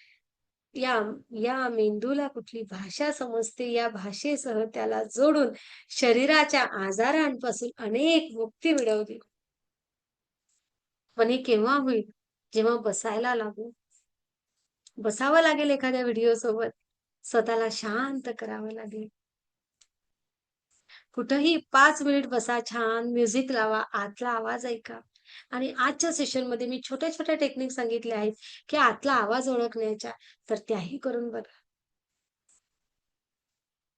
या या मेंदूला कुठली भाषा समजते, या भाषेसह त्याला जोडून शरीराच्या आजारांपासून अनेक मुक्ती मिळवली. पण हे केव्हा होईल? जेव्हा बसायला लागू. बसावं लागेल एखाद्या व्हिडिओ सोबत, स्वतःला शांत करावं लागेल. कुठंही 5 मिनिट बसा, छान म्युझिक लावा, आतला आवाज ऐका. आणि आजच्या सेशनमध्ये मी छोट्या छोट्या टेक्निक सांगितल्या आहेत की आतला आवाज ओळखण्याच्या, तर त्याही करून बघा.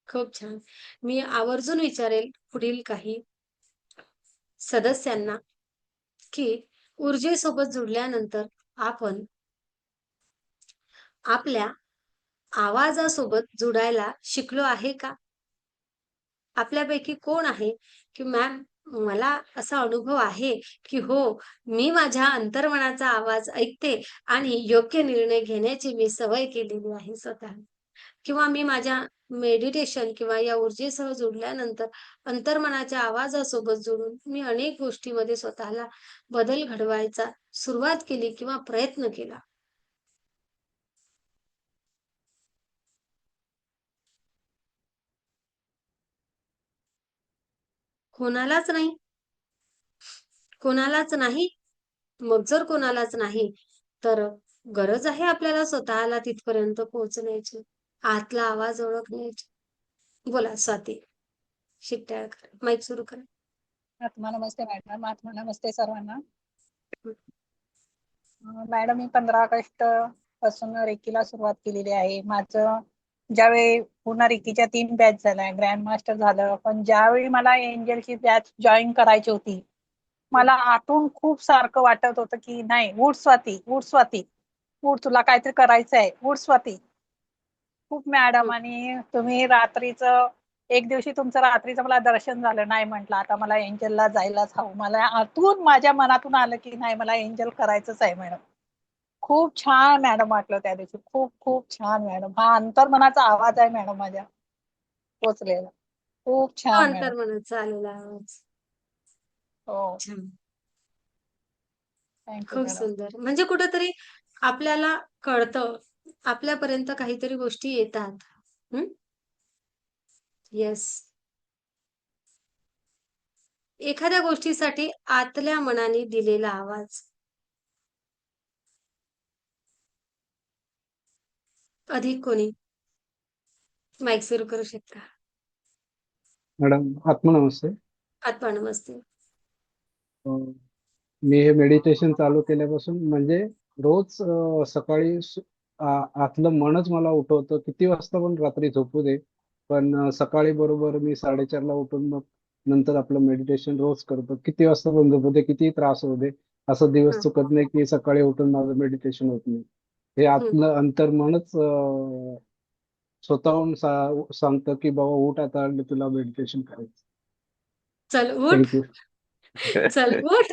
खूप छान. मी आवर्जून विचारेल पुढील काही सदस्यांना की ऊर्जेसोबत जुडल्यानंतर आपण आपल्या आवाजासोबत जुडायला शिकलो आहे का? आपल्यापैकी कोण आहे की मॅम मला असा अनुभव आहे की हो, मी माझ्या अंतर्मनाचा आवाज ऐकते आणि योग्य निर्णय घेण्याची मी सवय केलेली आहे स्वतः. किंवा मी माझ्या मेडिटेशन किंवा या ऊर्जेसह जोडल्यानंतर अंतर्मनाच्या आवाजासोबत जोडून मी अनेक गोष्टींमध्ये स्वतःला बदल घडवायचा सुरुवात केली किंवा प्रयत्न केला. कोणालाच नाही. कोणालाच नाही. मग जर कोणालाच नाही तर गरज आहे आपल्याला स्वतःला तिथपर्यंत पोहोचण्याची, आतला आवाज ओळखण्याची. बोला स्वाती शिट्याळकर, माईक सुरू करा. आत्मा नमस्ते मॅडम. आत्मा नमस्ते सर्वांना. मॅडम, मी 15 ऑगस्ट पासून रेकीला सुरुवात केलेली आहे. माझं ज्यावेळी पूर्ण रेकीच्या 3 बॅच झाल्या, ग्रँड मास्टर झालं, पण ज्यावेळी मला एंजलची बॅच जॉईन करायची होती, मला आतून खूप सारखं वाटत होतं की नाही, उठ स्वाती, उठ स्वाती, उठ, तुला काहीतरी करायचं आहे, उठ स्वाती. खूप मॅडम, आणि तुम्ही रात्रीचं एक दिवशी तुमचं रात्रीचं मला दर्शन झालं. नाही म्हटलं आता मला एंजलला जायलाच हवं. मला आतून माझ्या मनातून आलं की नाही, मला एंजल करायचंच आहे मॅडम. खूप छान मॅडम वाटलं त्या दिवशी. खूप खूप छान मॅडम. हा अंतर्मनाचा आवाज आहे मॅडम माझ्या पोचलेला. खूप छान मॅडम. अंतर्मनाचा आलेला आवाज. हो, छान. थँक्यू खूप मॅडम. सुंदर. म्हणजे कुठंतरी आपल्याला कळतं, आपल्यापर्यंत काहीतरी गोष्टी येतात. येस. एखाद्या गोष्टीसाठी आतल्या मनाने दिलेला आवाज. अधिक कोणी माईक सुरू करू शकता? मॅडम, आत्मनमस्ते. आत्मा नमस्ते. मी हे मेडिटेशन चालू केल्यापासून म्हणजे रोज सकाळी आतलं मनच मला उठवतं. किती वाजता पण रात्री झोपू दे, पण सकाळी बरोबर मी 4:30ला उठून मग नंतर आपलं मेडिटेशन रोज करतो. किती वाजता पण झोपू दे, किती त्रास होऊ दे, असा दिवस चुकत नाही की सकाळी उठून माझं मेडिटेशन होत नाही. हे आतलं अंतर्मनच स्वतःहून सांगतं की बाबा उठ, आता तुला मेडिटेशन करायचं. चल उठ. थँक्यू. चल उठ.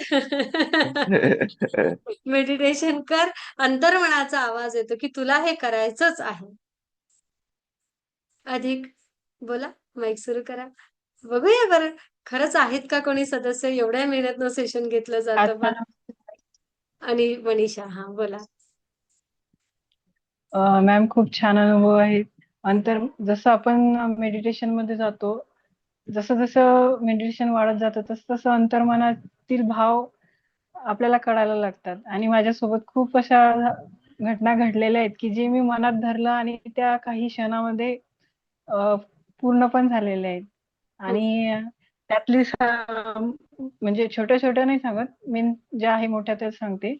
मेडिटेशन कर. अंतर्मनाचा आवाज येतो की तुला हे करायचंच आहे. अधिक बोला, माईक सुरू करा. बघूया बरं, खरंच आहेत का कोणी सदस्य? एवढ्या मेहनतनं सेशन घेतलं जातं आत्मा बघ. आणि मनीषा, हा बोला. मॅम, खूप छान अनुभव आहे. जसं आपण मेडिटेशन मध्ये जातो, जसं जसं मेडिटेशन वाढत जातं तसं तसं अंतर्मनातील भाव आपल्याला कळायला लागतात. आणि माझ्यासोबत खूप अशा घटना घडलेल्या आहेत की जे मी मनात धरलं आणि त्या काही क्षणामध्ये पूर्ण पण झालेल्या आहेत. आणि त्यातली म्हणजे छोट्या छोट्या नाही सांगत, मी ज्या आहे मोठ्या त्याच सांगते.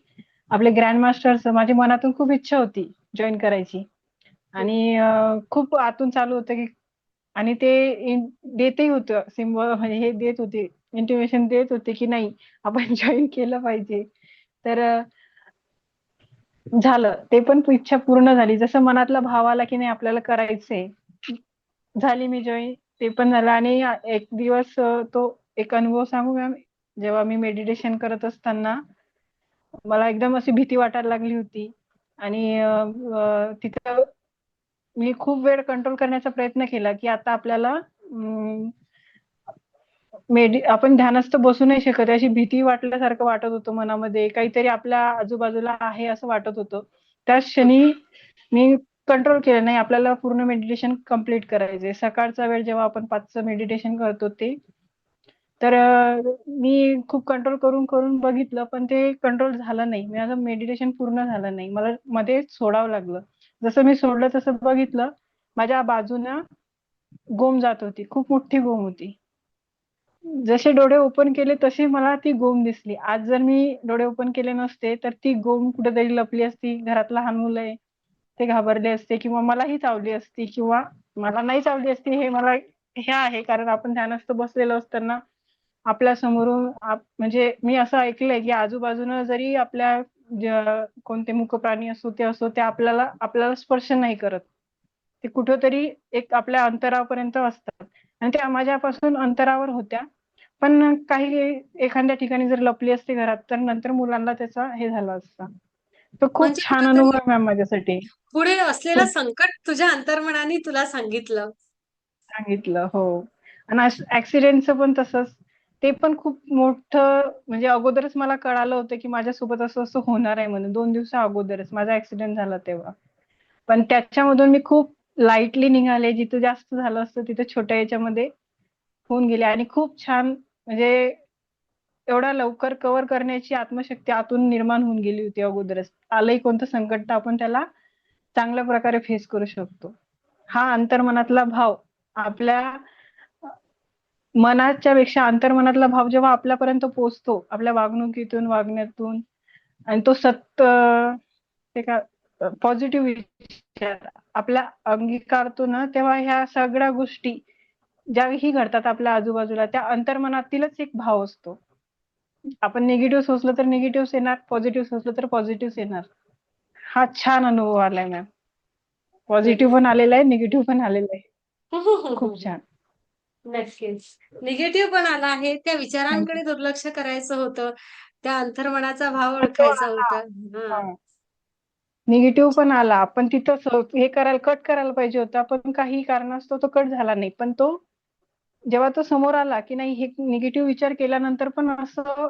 आपले ग्रँड मास्टर्स माझी मनातून खूप इच्छा होती जॉईन करायची, आणि खूप आतून चालू होतं की, आणि ते देतही होतं सिम्बॉल, म्हणजे हे देत होते, इंटिमेशन देत होते की नाही आपण जॉईन केलं पाहिजे. तर झालं, ते पण इच्छा पूर्ण झाली. जसं मनातला भाव आला की नाही आपल्याला करायचंय, झाली मी जॉईन, ते पण झालं. आणि एक दिवस तो एक अनुभव सांगू मॅम. जेव्हा मी मेडिटेशन करत असताना मला एकदम अशी भीती वाटायला लागली होती, आणि तिथं मी खूप वेळ कंट्रोल करण्याचा प्रयत्न केला की आता आपल्याला आपण ध्यानस्थ बसू नाही शकत. अशी भीती वाटल्यासारखं वाटत होतं मनामध्ये, काहीतरी आपल्या आजूबाजूला आहे असं वाटत होतं. त्याच क्षणी मी कंट्रोल केलं, नाही आपल्याला पूर्ण मेडिटेशन कम्प्लीट करायचंय. सकाळचा वेळ जेव्हा आपण 5चं मेडिटेशन करतो ते, तर मी खूप कंट्रोल करून करून बघितलं, पण ते कंट्रोल झालं नाही. माझं मेडिटेशन पूर्ण झालं नाही, मला मध्ये सोडावं लागलं. जसं मी सोडलं तसं बघितलं, माझ्या बाजूनं गोम जात होती, खूप मोठी गोम होती. जसे डोळे ओपन केले तशी मला ती गोम दिसली. आज जर मी डोळे ओपन केले नसते तर ती गोम कुठेतरी लपली असती. घरात लहान मुलं आहे, ते घाबरले असते, किंवा मलाही चावली असती, किंवा मला नाही चावली असती. हे मला हे आहे, कारण आपण ध्यानस्थ बसलेलो असताना आपल्या समोरून म्हणजे मी असं ऐकलंय की आजूबाजूनं जरी आपल्या कोणते मुक प्राणी असो ते आपल्याला स्पर्श नाही करत. ते कुठेतरी एक आपल्या अंतरापर्यंत असतात, आणि त्या माझ्यापासून अंतरावर होत्या. पण काही एखाद्या ठिकाणी जर लपली असते घरात, तर नंतर मुलांना त्याचा हे झाला असता. तर खूप म्हणजे छान अनुभव कुठेतरी आहे मॅम माझ्यासाठी. पुढे असलेलं खूप संकट तुझ्या अंतर्मनाने तुला सांगितलं. सांगितलं, हो. आणि ऍक्सिडेंटचं पण तसंच. ते पण खूप मोठं, म्हणजे अगोदरच मला कळालं होतं की माझ्यासोबत असं असं होणार आहे म्हणून. 2 दिवसा अगोदरच माझा ऍक्सिडेंट झाला तेव्हा. पण त्याच्यामधून मी खूप लाईटली निघाले. जिथं जास्त झालं असतं तिथे छोट्या याच्यामध्ये होऊन गेले, आणि खूप छान म्हणजे एवढा लवकर कव्हर करण्याची आत्मशक्ती आतून निर्माण होऊन गेली होती अगोदरच. आलंही कोणतं संकट तर आपण त्याला चांगल्या प्रकारे फेस करू शकतो. हा अंतर्मनातला भाव आपल्या मनाच्या पेक्षा अंतर्मनातला भाव जेव्हा आपल्यापर्यंत पोहोचतो, आपल्या वागणुकीतून, वागण्यातून, आणि तो ते का पॉझिटिव्ह विचार आपल्या अंगीकारतो ना, तेव्हा ह्या सगळ्या गोष्टी ज्याही घडतात आपल्या आजूबाजूला, त्या अंतर्मनातीलच एक भाव असतो. आपण निगेटिव्ह सोचलं तर निगेटिव्ह येणार, पॉझिटिव्ह सोचलं तर पॉझिटिव्ह येणार. हा छान अनुभव आलाय मॅम. पॉझिटिव्ह पण आलेला आहे, निगेटिव्ह पण आलेला आहे. खूप छान. नक्कीच. निगेटिव्ह पण आला आहे. त्या विचारांकडे दुर्लक्ष करायचं होतं. त्या अंतर्मनाचा भाव ओळखायचा होता. हां. निगेटिव्ह पण आला. आपण तिथं हे कट करायला पाहिजे होता, पण काही कारणास्तव तो कट झाला नाही. पण तो जेव्हा तो समोर आला की नाही, हे निगेटिव्ह विचार केल्यानंतर पण असं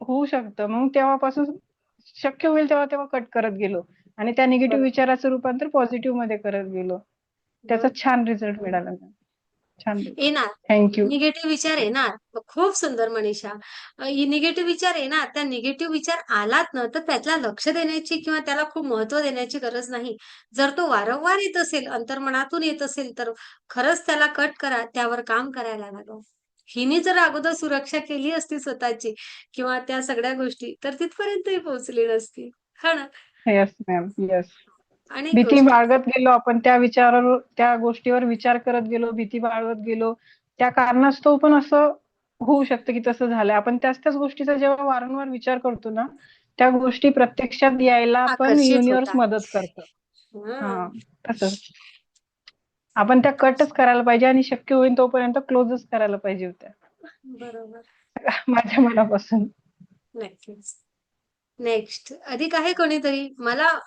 होऊ शकतं, मग तेव्हापासून शक्य होईल तेव्हा तेव्हा कट करत गेलो आणि त्या निगेटिव्ह विचाराचं रूपांतर पॉझिटिव्ह मध्ये करत गेलो. त्याचा छान रिझल्ट मिळाला. छान. येणार. थँक्यू. निगेटिव्ह विचार येणार. खूप सुंदर मनीषा. निगेटिव्ह विचार येणार. त्या निगेटिव्ह विचार आलात ना, तर त्याला लक्ष देण्याची किंवा त्याला खूप महत्त्व देण्याची गरज नाही. जर तो वारंवार येत असेल, अंतर्मनातून येत असेल, तर खरंच त्याला कट करा, त्यावर काम करायला लागा. हिने जर अगोदर सुरक्षा केली असती स्वतःची किंवा त्या सगळ्या गोष्टी, तर तिथपर्यंतही पोहोचली नसती. हा ना? Yes ma'am, yes. अनेक भीती गोष्टी. बाळगत गेलो आपण, त्या गोष्टीवर विचार करत गेलो, भीती बाळगत गेलो. त्या कारणास्तव पण असं होऊ शकतं की तसं झालंय. आपण त्याच गोष्टीचा जेव्हा वारंवार विचार करतो ना, त्या गोष्टी प्रत्यक्षात यायला पण आकर्षित युनिव्हर्स होतात. मदत करतं. हां. तसंच. आपण त्या कटच करायला पाहिजे आणि शक्य होईल तोपर्यंत क्लोजच करायला पाहिजे होत्या. बरोबर. माझ्या मनापासून. नक्कीच. नेक्स्ट. अधिक आहे कोणीतरी?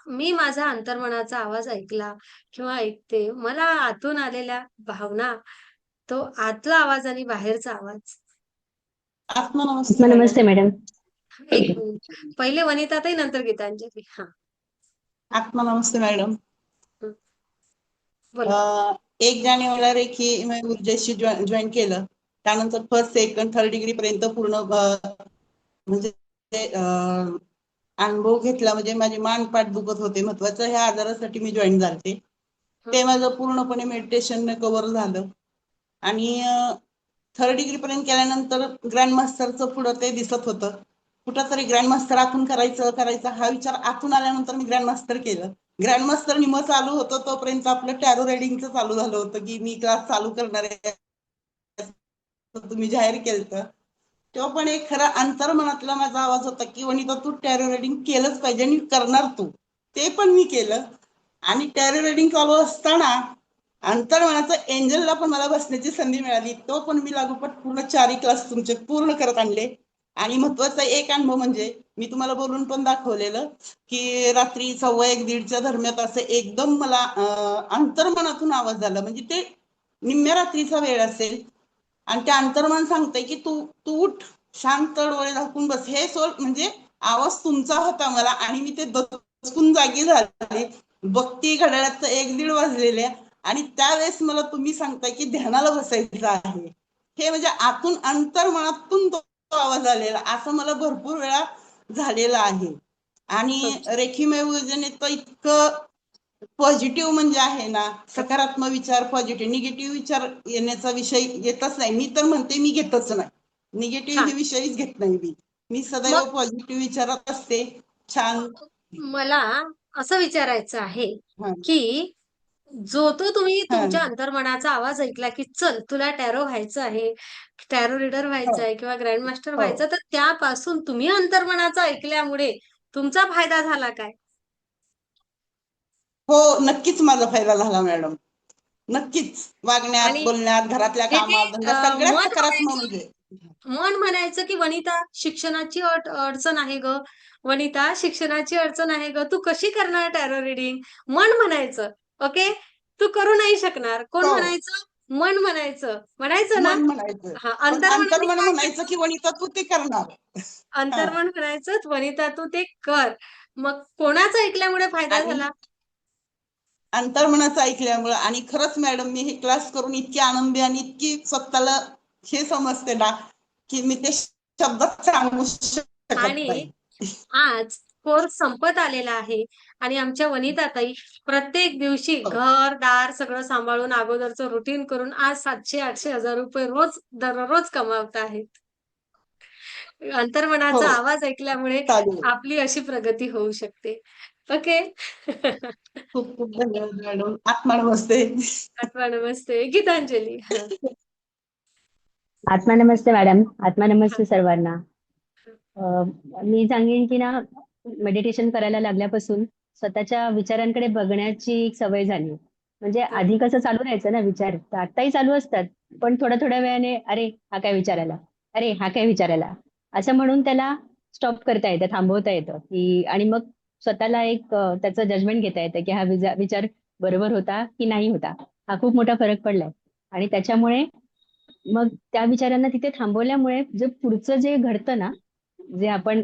मी माझा अंतर्मनाचा आवाज ऐकला किंवा ऐकते. मला आतून आलेल्या भावना, तो आतला आवाज आणि बाहेरचा आवाज. नमस्ते मॅडम. एक मिनिट. पहिले वनिताताई, नंतर गीतांजली. हां. नमस्ते मॅडम. बोला. 1 जानेवारीला रेखी ऊर्जेशी जॉईन केलं. त्यानंतर फर्स्ट, सेकंड, थर्ड डिग्री पर्यंत पूर्ण म्हणजे अनुभव घेतला. म्हणजे माझी मान पाठ दुखत होते. महत्वाचं ह्या आजारासाठी मी जॉईन झाले. ते माझं पूर्णपणे मेडिटेशन कव्हर झालं आणि थर्ड डिग्री पर्यंत केल्यानंतर ग्रँड मास्टरचं पुढं ते दिसत होतं. कुठंतरी ग्रँड मास्टर आतून करायचा हा विचार आतून आल्यानंतर मी ग्रँड मास्टर केलं. ग्रँड मास्टर निम चालू होतं तोपर्यंत आपलं टॅरो रेडिंगचं चालू झालं होतं की मी क्लास चालू करणार आहे, तुम्ही जाहीर केलं. तेव्हा पण एक खरा अंतर्मनातला माझा आवाज होता की वनिता तू टॅरो रेडिंग केलंच पाहिजे आणि करणार तू. ते पण मी केलं आणि टॅरो रेडिंग चालू असताना अंतर्मनाचं एंजलला पण मला बसण्याची संधी मिळाली. तो पण मी लागोपाठ पूर्ण 4 क्लास तुमचे पूर्ण करत आणले. आणि महत्वाचा एक अनुभव म्हणजे मी तुम्हाला बोलून पण दाखवलेलं की रात्री 1:15-1:30च्या दरम्यान असं एकदम मला अंतर्मनातून आवाज आला. म्हणजे ते निम्म्या रात्रीचा वेळ असेल आणि त्या अंतर्मन सांगतंय की तू उठ, शांत डोळे झाकून बस. हे म्हणजे आवाज तुमचा होता मला आणि मी ते दचकून जागी झाले. बघती घड्याळात 1-1:30 वाजलेल्या आणि त्यावेळेस मला तुम्ही सांगताय की ध्यानाला बसायचं आहे. हे म्हणजे आतून अंतर्मनातून तो आवाज आलेला असं मला भरपूर वेळा झालेला आहे. आणि रेखीमय ऊर्जेने तर इतकं पॉझिटिव्ह म्हणजे आहे ना, सकारात्मक विचार, पॉझिटिव्ह, निगेटिव्ह विचार येण्याचा विषय येतच नाही. मी तर म्हणते मी घेतच नाही. निगेटिव्ह हे विषयच घेत नाही मी सदैव पॉझिटिव्ह विचारात असते. छान. मला असं विचारायचं आहे की जो तुम्ही तुमच्या अंतर्मनाचा आवाज ऐकला की चल तुला टॅरो व्हायचं आहे, टॅरो रीडर व्हायचं आहे किंवा ग्रँड मास्टर व्हायचं, तर त्यापासून तुम्ही अंतर्मनाचा ऐकल्यामुळे तुमचा फायदा झाला काय? हो, नक्कीच माझा फायदा झाला मॅडम. नक्कीच. वागण्यात, बोलण्यात, घरातल्या कामात, सगळ्यात सकारात्मक म्हणजे. मन म्हणायचं की वनिता शिक्षणाची अडचण आहे ग, वनिता शिक्षणाची अडचण आहे ग, तू कशी करणार टॅरो रिडिंग? मन म्हणायचं. ओके, तू करू नाही शकणार. कोण म्हणायचं? मन म्हणायचं ना. मन म्हणायचं. हा, अंतर्मन म्हणायचं की वनिता तू ते करणार. अंतर्मन म्हणायचं वनिता तू ते कर. मग कोणाचं ऐकल्यामुळे फायदा झाला? अंतर्मनाचं ऐकल्यामुळे. आणि खरंच मॅडम मी हे क्लास करून इतकी आनंदी आणि इतकी स्वतःला हे समजते ना की मी ते शब्दात सांगू शकत आणि नाही. आज कोर्स संपत आलेला आहे आणि आमच्या वनिताताई प्रत्येक दिवशी घर दार सगळं सांभाळून अगोदरचं रुटीन करून आज 700-800 हजार रुपये रोज दररोज कमावत आहेत. अंतर्मनाचा हो आवाज ऐकल्यामुळे चालेल. आपली अशी प्रगती होऊ शकते. ओके. खूप खूप धन्यवाद मॅडम. आत्मा नमस्ते. आत्मा नमस्ते. गीतांजली. हा. आत्मा नमस्ते मॅडम. आत्मा हा. नमस्ते सर्वांना. मी सांगेन की ना, मेडिटेशन करायला लागल्यापासून स्वतःच्या विचारांकडे बघण्याची एक सवय झाली. म्हणजे आधी कसं चालू राहायचं ना विचार, तर आत्ताही चालू असतात, पण थोड्या थोड्या वेळाने अरे हा काय विचारायला, अरे हा काय विचारायला, असं म्हणून त्याला स्टॉप करता येतं, थांबवता येतं की, आणि मग स्वतःला एक त्याचं जजमेंट घेता येतं की हा विचार बरोबर होता की नाही होता. हा खूप मोठा फरक पडलाय. आणि त्याच्यामुळे मग त्या विचारांना तिथे थांबवल्यामुळे जे पुढचं जे घडतं ना, जे आपण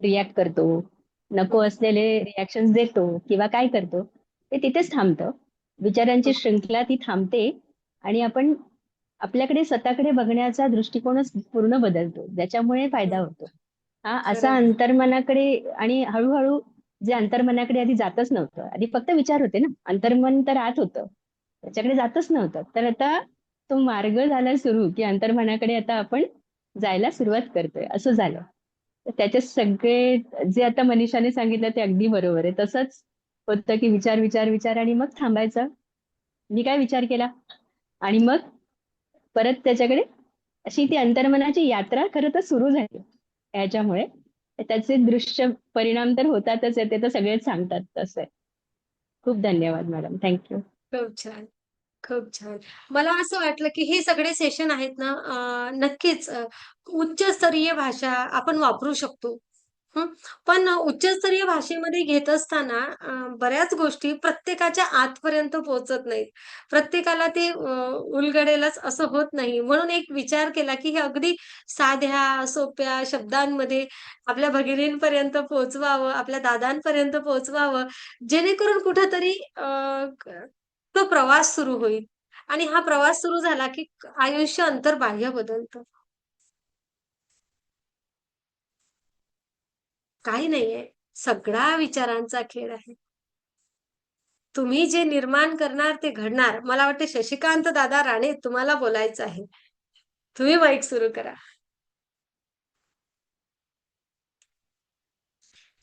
रिॲक्ट करतो, नको असलेले रिॲक्शन देतो किंवा काय करतो, ते तिथेच थांबतं. विचारांची श्रृंखला ती थांबते आणि आपण आपल्याकडे स्वतःकडे बघण्याचा दृष्टिकोनच पूर्ण बदलतो, ज्याच्यामुळे फायदा होतो. हा असा खरंय. अंतर्मनाकडे, आणि हळूहळू जे अंतर्मनाकडे आधी जातच नव्हतं, आधी फक्त विचार होते ना, अंतर्मन तर आत होतं, त्याच्याकडे जातच नव्हतं. तर आता तो मार्ग झाला सुरू की अंतर्मनाकडे आता आपण जायला सुरुवात करतोय, असं झालं. तर त्याचे सगळे जे आता मनीषाने सांगितलं ते अगदी बरोबर आहे. तसंच होतं की विचार विचार विचार आणि मग थांबायचं, मी काय विचार केला, आणि मग परत त्याच्याकडे अशी ती अंतर्मनाची यात्रा खरं तर सुरू झाली याच्यामुळे. त्याचे दृश्य परिणाम तर होतातच आहे, ते तर सगळेच सांगतात तसं आहे. खूप धन्यवाद मॅडम. थँक्यू. खूप छान. खूप छान. मला असं वाटलं की हे सगळे सेशन आहेत ना, नक्कीच उच्चस्तरीय भाषा आपण वापरू शकतो. हं. पण उच्चस्तरीय भाषेमध्ये घेत असताना बऱ्याच गोष्टी प्रत्येकाच्या आतपर्यंत पोहोचत नाहीत. प्रत्येकाला ते उलगडेलच असं होत नाही. म्हणून एक विचार केला की हे अगदी साध्या, सोप्या शब्दांमध्ये आपल्या भगिनींपर्यंत पोहोचवावं, आपल्या दादांपर्यंत पोहोचवावं, जेणेकरून कुठेतरी तो प्रवास सुरू होईल. आणि हा प्रवास सुरू झाला की आयुष्य अंतर्बाह्य बदलतं. काही नाहीये. सगळा विचारांचा खेळ आहे. तुम्ही जे निर्माण करणार ते घडणार. मला वाटते शशिकांत दादा राणे तुम्हाला बोलायचं आहे. तुम्ही माईक सुरू करा.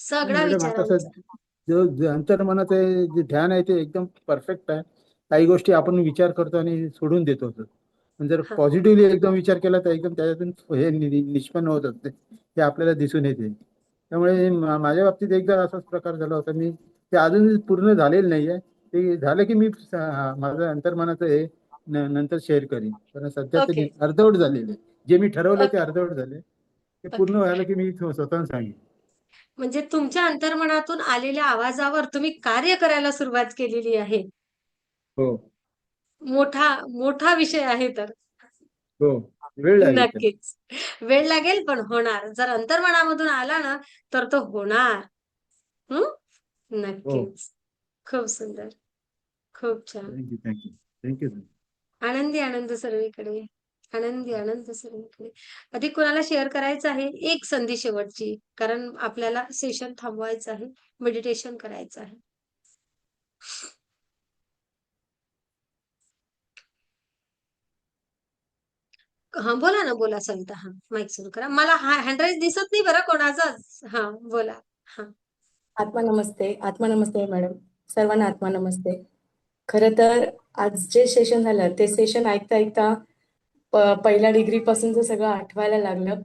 सगळा मॅडम आता विचारांचा. जो अंतर्मनाचं जे ध्यान आहे ते एकदम परफेक्ट आहे. काही गोष्टी आपण विचार करतो आणि सोडून देतो. पण जर हा. पॉझिटिव्हली एकदम विचार केला तर एकदम त्याच्यातून हे निष्पन्न होत असते, हे आपल्याला दिसून येते. त्यामुळे माझ्या बाबतीत एकदा असाच प्रकार झाला होता. मी ते अजून पूर्ण झालेलं नाहीये. ते झालं की मी माझं अंतर्मनाचं हे नंतर शेअर करीन. पण सध्या ते ओके. अर्धवट झालेलं आहे. जे मी ठरवलं ते ओके. अर्धवट झाले. ते पूर्ण ओके. व्हायला की मी स्वतःहून सांगेन. म्हणजे तुमच्या अंतर्मनातून आलेल्या आवाजावर तुम्ही कार्य करायला सुरुवात केलेली आहे. हो मोठा मोठा विषय आहे तर. हो वेळ लागेल त्याला. नक्कीच. वेळ लागेल पण होणार. जर अंतर्मनामधून आला ना, तर तो होणार. हं? हो नक्कीच. खूप सुंदर. खूप छान. Thank you thank you thank you. आनंदी आनंद सर्वीकडे. आनंदी आनंद सर्वीकडे. अधिक कोणाला शेअर करायचं आहे? एक संधी शेवटची. कारण आपल्याला सेशन थांबवायचं आहे. मेडिटेशन करायचं आहे. हां, बोला ना, बोला सविता. हां, माईक सुरू करा. मला हँड राईज दिसत नाही बरं कोणाचाच. हां, बोला. हां. आत्मा नमस्ते. आत्मा नमस्ते मॅडम. सर्वांना आत्मा नमस्ते. खरं तर आज जे सेशन झालं ते सेशन ऐकता ऐकता पहिल्या डिग्री पासूनच सगळं आठवायला लागलं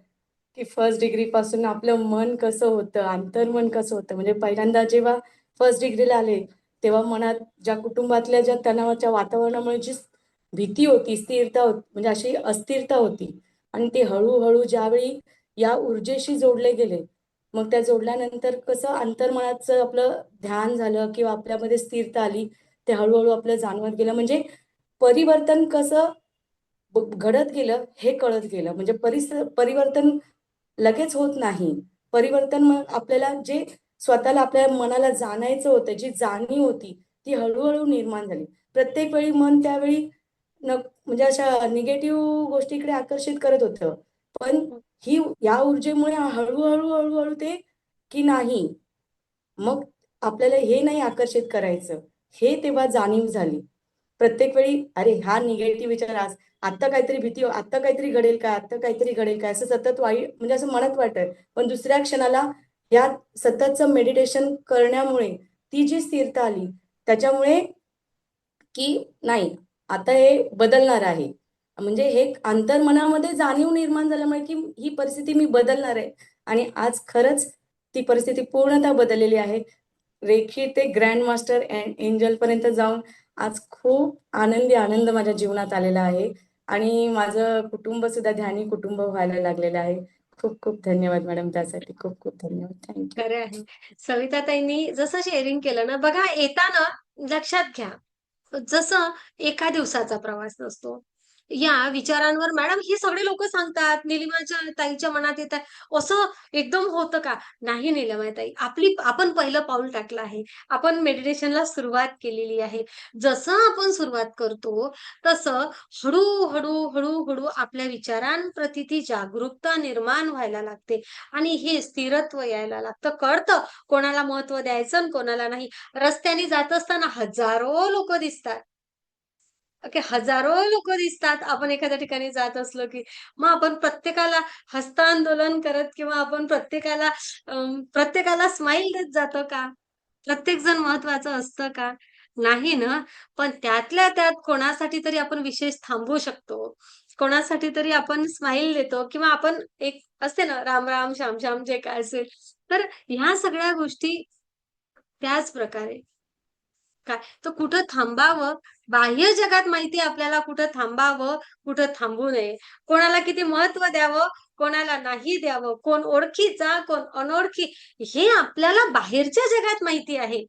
की फर्स्ट डिग्री पासून आपलं मन कसं होतं, अंतर्मन कसं होतं. म्हणजे पहिल्यांदा जेव्हा फर्स्ट डिग्रीला आले तेव्हा मनात ज्या कुटुंबातल्या ज्या तणावाच्या वातावरणामुळे जी भीती होती, स्थिरता होती, म्हणजे अशी अस्थिरता होती, आणि ते हळूहळू ज्यावेळी या ऊर्जेशी जोडले गेले, मग त्या जोडल्यानंतर कसं अंतर्मनाचं आपलं ध्यान झालं किंवा आपल्यामध्ये स्थिरता आली, ते हळूहळू आपलं जाणवत गेलं. म्हणजे परिवर्तन कसं घडत गेलं हे कळत गेलं. म्हणजे परिवर्तन लगेच होत नाही. परिवर्तन मग आपल्याला जे स्वतःला आपल्या मनाला जाणायचं होतं, जी जाणीव होती ती हळूहळू निर्माण झाली. प्रत्येक वेळी मन त्यावेळी म्हणजे अशा निगेटिव्ह गोष्टीकडे आकर्षित करत होतं. पण ही या ऊर्जेमुळे हळूहळू हळूहळू ते की नाही, मग आपल्याला हे नाही आकर्षित करायचं, हे तेव्हा जाणीव झाली. प्रत्येक वेळी अरे हा निगेटिव्ह विचार आता काहीतरी भीती, आता काहीतरी घडेल काय, आता काहीतरी घडेल काय, असं सतत वाईट म्हणजे असं मनात वाटत. पण दुसऱ्या क्षणाला या सततचं मेडिटेशन करण्यामुळे ती जी स्थिरता आली, त्याच्यामुळे की नाही आता हे बदलणार आहे. म्हणजे हे अंतर्मनामध्ये जाणीव निर्माण झाल्यामुळे की ही परिस्थिती मी बदलणार आहे. आणि आज खरंच ती परिस्थिती पूर्णतः बदललेली आहे. रेखी ते ग्रँड मास्टर अँड एंजल पर्यंत जाऊन आज खूप आनंद माझ्या जीवनात आलेला आहे. आणि माझं कुटुंब सुद्धा ध्यानी कुटुंब व्हायला लागलेलं आहे. खूप खूप धन्यवाद मॅडम, त्यासाठी खूप खूप धन्यवाद. थँक्यू. खरं आहे. सविताताईंनी जसं शेअरिंग केलं ना, बघा येताना लक्षात घ्या, जसं एका दिवसाचा प्रवास नसतो. या विचारांवर मॅडम ही सगळे लोक सांगतात, निलिमाच्या ताईच्या मनात येत आहे असं एकदम होतं का? नाही निलिमाताई, आपण पहिलं पाऊल टाकलं आहे. आपण मेडिटेशनला सुरुवात केलेली आहे. जसं आपण सुरुवात करतो तसं हळू आपल्या विचारांप्रती ती जागरूकता निर्माण व्हायला लागते आणि हे स्थिरत्व यायला लागतं. कळतं कोणाला महत्व द्यायचं आणि कोणाला नाही. रस्त्याने जात असताना हजारो लोक दिसतात. ओके, हजारो लोक दिसतात. आपण एखाद्या ठिकाणी जात असलो की मग आपण प्रत्येकाला हस्तांदोलन करत किंवा आपण प्रत्येकाला स्माइल देत जातो का? प्रत्येक जण महत्वाचं असतं का? नाही ना. पण त्यातल्या त्यात कोणासाठी तरी आपण विशेष थांबू शकतो. कोणासाठी तरी आपण स्माइल देतो किंवा आपण एक असते ना राम राम श्याम श्याम जे काय असेल. तर ह्या सगळ्या गोष्टी त्याच प्रकारे काय तर कुठं थांबावं, बाह्य जगात माहिती आहे आपल्याला कुठं थांबावं, कुठं थांबू नये, कोणाला किती महत्व द्यावं, कोणाला नाही द्यावं, कोण ओळखीचा कोण अनोळखी, हे आपल्याला बाहेरच्या जगात माहिती आहे.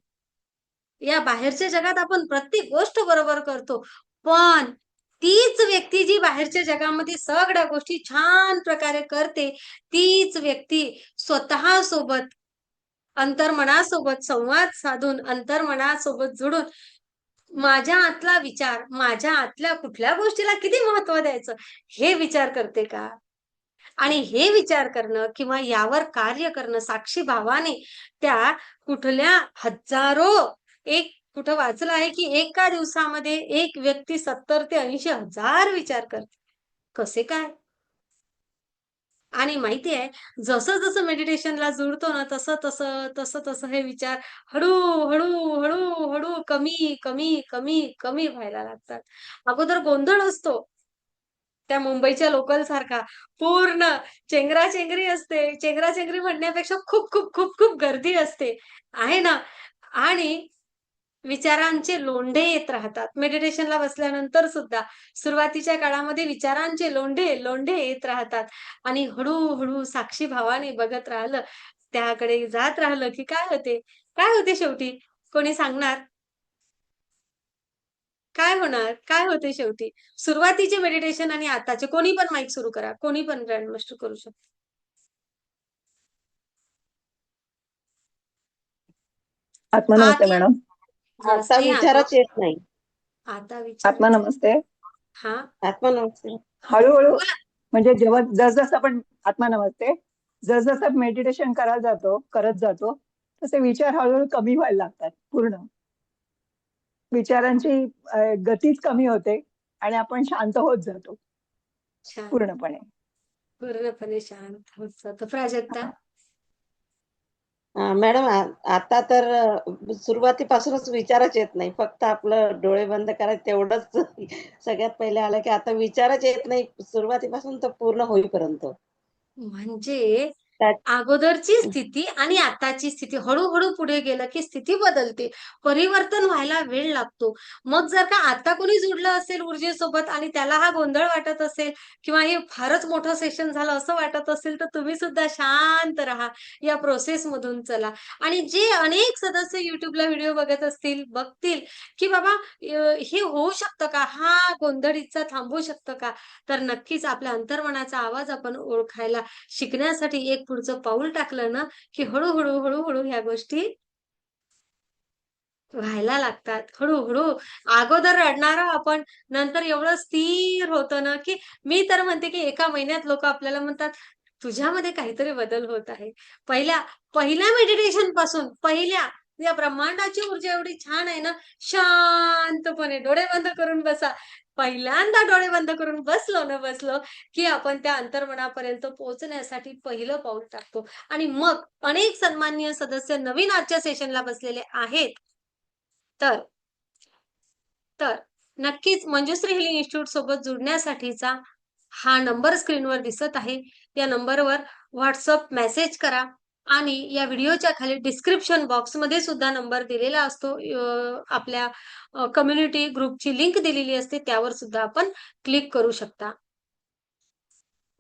या बाहेरच्या जगात आपण प्रत्येक गोष्ट बरोबर करतो, पण तीच व्यक्ती जी बाहेरच्या जगामध्ये सगळ्या गोष्टी छान प्रकारे करते, तीच व्यक्ती स्वतः सोबत अंतर्मनासोबत संवाद साधून, अंतर्मनासोबत जुडून माझ्या आतला विचार, माझ्या आतल्या कुठल्या गोष्टीला किती महत्व द्यायचं, हे विचार करते का? आणि हे विचार करणं किंवा यावर कार्य करणं साक्षी भावाने त्या कुठल्या हजारो, एक कुठं वाचलं आहे की एका दिवसामध्ये एक व्यक्ती 70 ते 80 हजार विचार करते. कसे काय? आणि माहिती आहे, जसं जसं मेडिटेशनला जुळतो ना, तसं हे विचार हळू कमी व्हायला लागतात. अगोदर गोंधळ असतो. त्या मुंबईच्या लोकल सारखा पूर्ण चेंगराचेंगरी असते. चेंगराचेंगरी म्हणण्यापेक्षा खूप गर्दी असते. आहे ना? आणि विचारांचे लोंढे येत राहतात. मेडिटेशनला बसल्यानंतर सुद्धा सुरुवातीच्या काळामध्ये विचारांचे लोंढे येत राहतात आणि हळूहळू साक्षी भावाने बघत राहिलं, त्याकडे जात राहिलं की काय होते शेवटी? कोणी सांगणार? काय होणार? काय होते शेवटी? सुरुवातीचे मेडिटेशन आणि आताचे कोणी पण माईक सुरू करा. कोणी पण ग्रँड मास्टर करू शकतो. आत्मा नमस्ते मॅडम. आता विचारच येत नाही. आता विचार आत्मा नमस्ते. हा आत्मा नमस्ते. हळूहळू म्हणजे जेव्हा जसजसं आपण आत्मा नमस्ते जसजसं मेडिटेशन करत जातो तसे विचार हळूहळू कमी व्हायला लागतात. पूर्ण विचारांची गतीच कमी होते आणि आपण शांत होत जातो पूर्णपणे. पूर्णपणे शांत होत जातो. प्राजक्ता, मॅडम आता तर सुरुवातीपासूनच विचारच येत नाही. फक्त आपलं डोळे बंद करायचं तेवढंच सगळ्यात पहिले आलं की आता विचारच येत नाही सुरुवातीपासून तर पूर्ण होईपर्यंत. म्हणजे अगोदरची स्थिती आणि आताची स्थिती हळूहळू पुढे गेलं की स्थिती बदलते, परिवर्तन व्हायला वेळ लागतो. मग जर का आता कोणी जुडलं असेल ऊर्जेसोबत आणि त्याला हा गोंधळ वाटत असेल किंवा हे फारच मोठं सेशन झालं असं वाटत असेल, तर तुम्ही सुद्धा शांत राहा, या प्रोसेस मधून चला. आणि जे अनेक सदस्य युट्यूबला व्हिडिओ बघत असतील, बघतील की बाबा हे होऊ शकतं का, हा गोंधळ इतका थांबू शकतं का, तर नक्कीच आपल्या अंतर्मनाचा आवाज आपण ओळखायला शिकण्यासाठी एक पुढचं पाऊल टाकलं ना की हळूहळू ह्या गोष्टी व्हायला लागतात हळूहळू. अगोदर रडणारा आपण नंतर एवढं स्थिर होतं ना, की मी तर म्हणते की एका महिन्यात लोक आपल्याला म्हणतात, तुझ्यामध्ये काहीतरी बदल होत आहे. पहिल्या पहिल्या मेडिटेशन पासून या ब्रह्मांडाची ऊर्जा एवढी छान आहे ना, शांतपणे डोळे बंद करून बसा. पहिल्यांदा डोळे बंद करून बसलो की आपण त्या अंतर्मनापर्यंत पोहोचण्यासाठी पहिलं पाऊल टाकतो. आणि मग अनेक सन्माननीय सदस्य नवीन आजच्या सेशनला बसलेले आहेत. तर नक्कीच मंजुश्री हिलिंग इन्स्टिट्यूट सोबत जुडण्यासाठीचा हा नंबर स्क्रीनवर दिसत आहे. या नंबरवर व्हॉट्सअप मेसेज करा आणि या व्हिडिओच्या खाली डिस्क्रिप्शन बॉक्समध्ये सुद्धा नंबर दिलेला असतो. आपल्या कम्युनिटी ग्रुपची लिंक दिलेली असते, त्यावर सुद्धा आपण क्लिक करू शकता.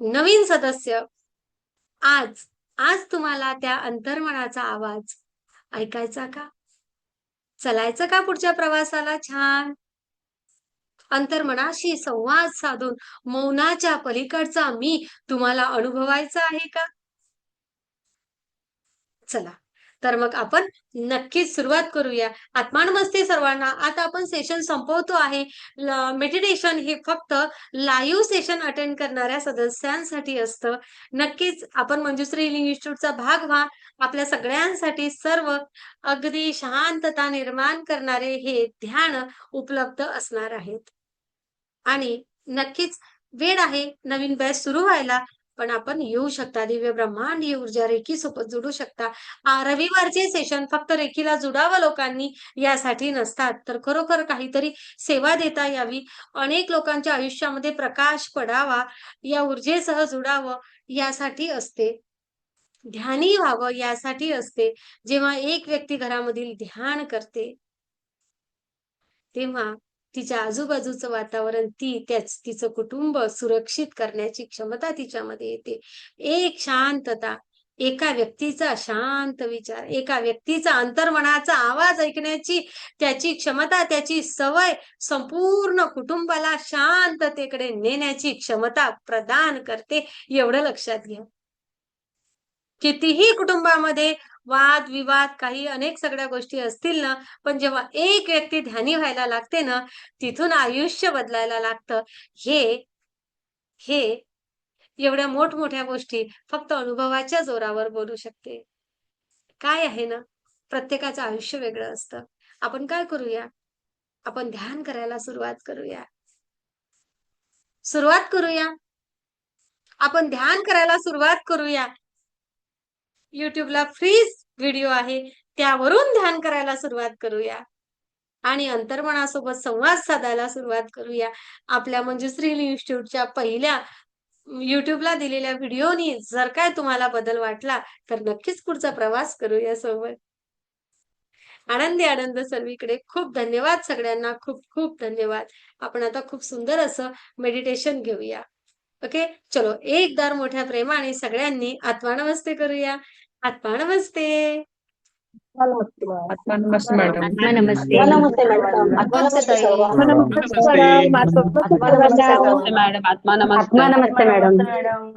नवीन सदस्य, आज तुम्हाला त्या अंतर्मनाचा आवाज ऐकायचा का? चलायचं का पुढच्या प्रवासाला छान? अंतर्मनाशी संवाद साधून मौनाच्या पलीकडचा मी तुम्हाला अनुभवायचा आहे का? चला, तर मग आपण नक्कीच सुरुवात करूया. आत्मानमस्ते सर्वांना. आता आपण सेशन संपवतो आहे. मेडिटेशन हे फक्त लाईव्ह सेशन अटेंड करणाऱ्या सदस्यांसाठी असतं. नक्कीच आपण मंजुश्री हिलिंग इन्स्टिट्यूटचा भाग व्हा. आपल्या सगळ्यांसाठी सर्व अगदी शांतता निर्माण करणारे हे ध्यान उपलब्ध असणार आहेत. आणि नक्कीच वेळ आहे नवीन बॅच सुरू व्हायला, पण आपण येऊ शकता. दिव्य ब्रह्मांडीय ऊर्जा रेकी सोबत जोडू शकता. रविवारचे सेशन फक्त रेकीला जुडावं लोकांनी यासाठी नसतात, तर खरोखर काहीतरी सेवा देता यावी, अनेक लोकांच्या आयुष्यामध्ये प्रकाश पडावा, या ऊर्जेसह जुडावं यासाठी असते. ध्यानी व्हावं यासाठी असते. जेव्हा एक व्यक्ती घरामधील ध्यान करते तेव्हा तिच्या आजूबाजूचं वातावरण तिचं कुटुंब सुरक्षित करण्याची क्षमता तिच्यामध्ये येते. एक शांतता, एका व्यक्तीचा शांत विचार, एका व्यक्तीचा अंतर्मनाचा आवाज ऐकण्याची त्याची क्षमता, त्याची सवय संपूर्ण कुटुंबाला शांततेकडे नेण्याची क्षमता प्रदान करते. एवढं लक्षात घ्या. कितीही कुटुंबामध्ये वाद विवाद काही अनेक सगळ्या गोष्टी असतील ना, पण जेव्हा एक व्यक्ती ध्यानी व्हायला लागते ना, तिथून आयुष्य बदलायला लागतं. हे एवढ्या मोठमोठ्या गोष्टी फक्त अनुभवाच्या जोरावर बोलू शकते. काय आहे ना, प्रत्येकाचं आयुष्य वेगळं असतं. आपण काय करूया? आपण ध्यान करायला सुरुवात करूया. आपण ध्यान करायला सुरुवात करूया. युट्यूबला फ्री व्हिडिओ आहे, त्यावरून ध्यान करायला सुरुवात करूया आणि अंतर्मनासोबत संवाद साधायला सुरुवात करूया. आपल्या मंजुश्री हिलिंग इन्स्टिट्यूटच्या पहिल्या युट्यूबला दिलेल्या व्हिडिओनी जर काय तुम्हाला बदल वाटला तर नक्कीच पुढचा प्रवास करूया सोबत. आनंदी आनंद सर्वीकडे. खूप धन्यवाद सगळ्यांना. खूप खूप धन्यवाद. आपण आता खूप सुंदर असं मेडिटेशन घेऊया. ओके, चलो एकदार मोठ्या प्रेमाने सगळ्यांनी आत्मा नमस्ते करूया. आत्मा नमस्ते. आत्मा नमस्ते मॅडम. आत्मा नमस्ते. नमस्ते मॅडम. आत्मा नमस्ते मॅडम. आत्मा नमस्ते मॅडम.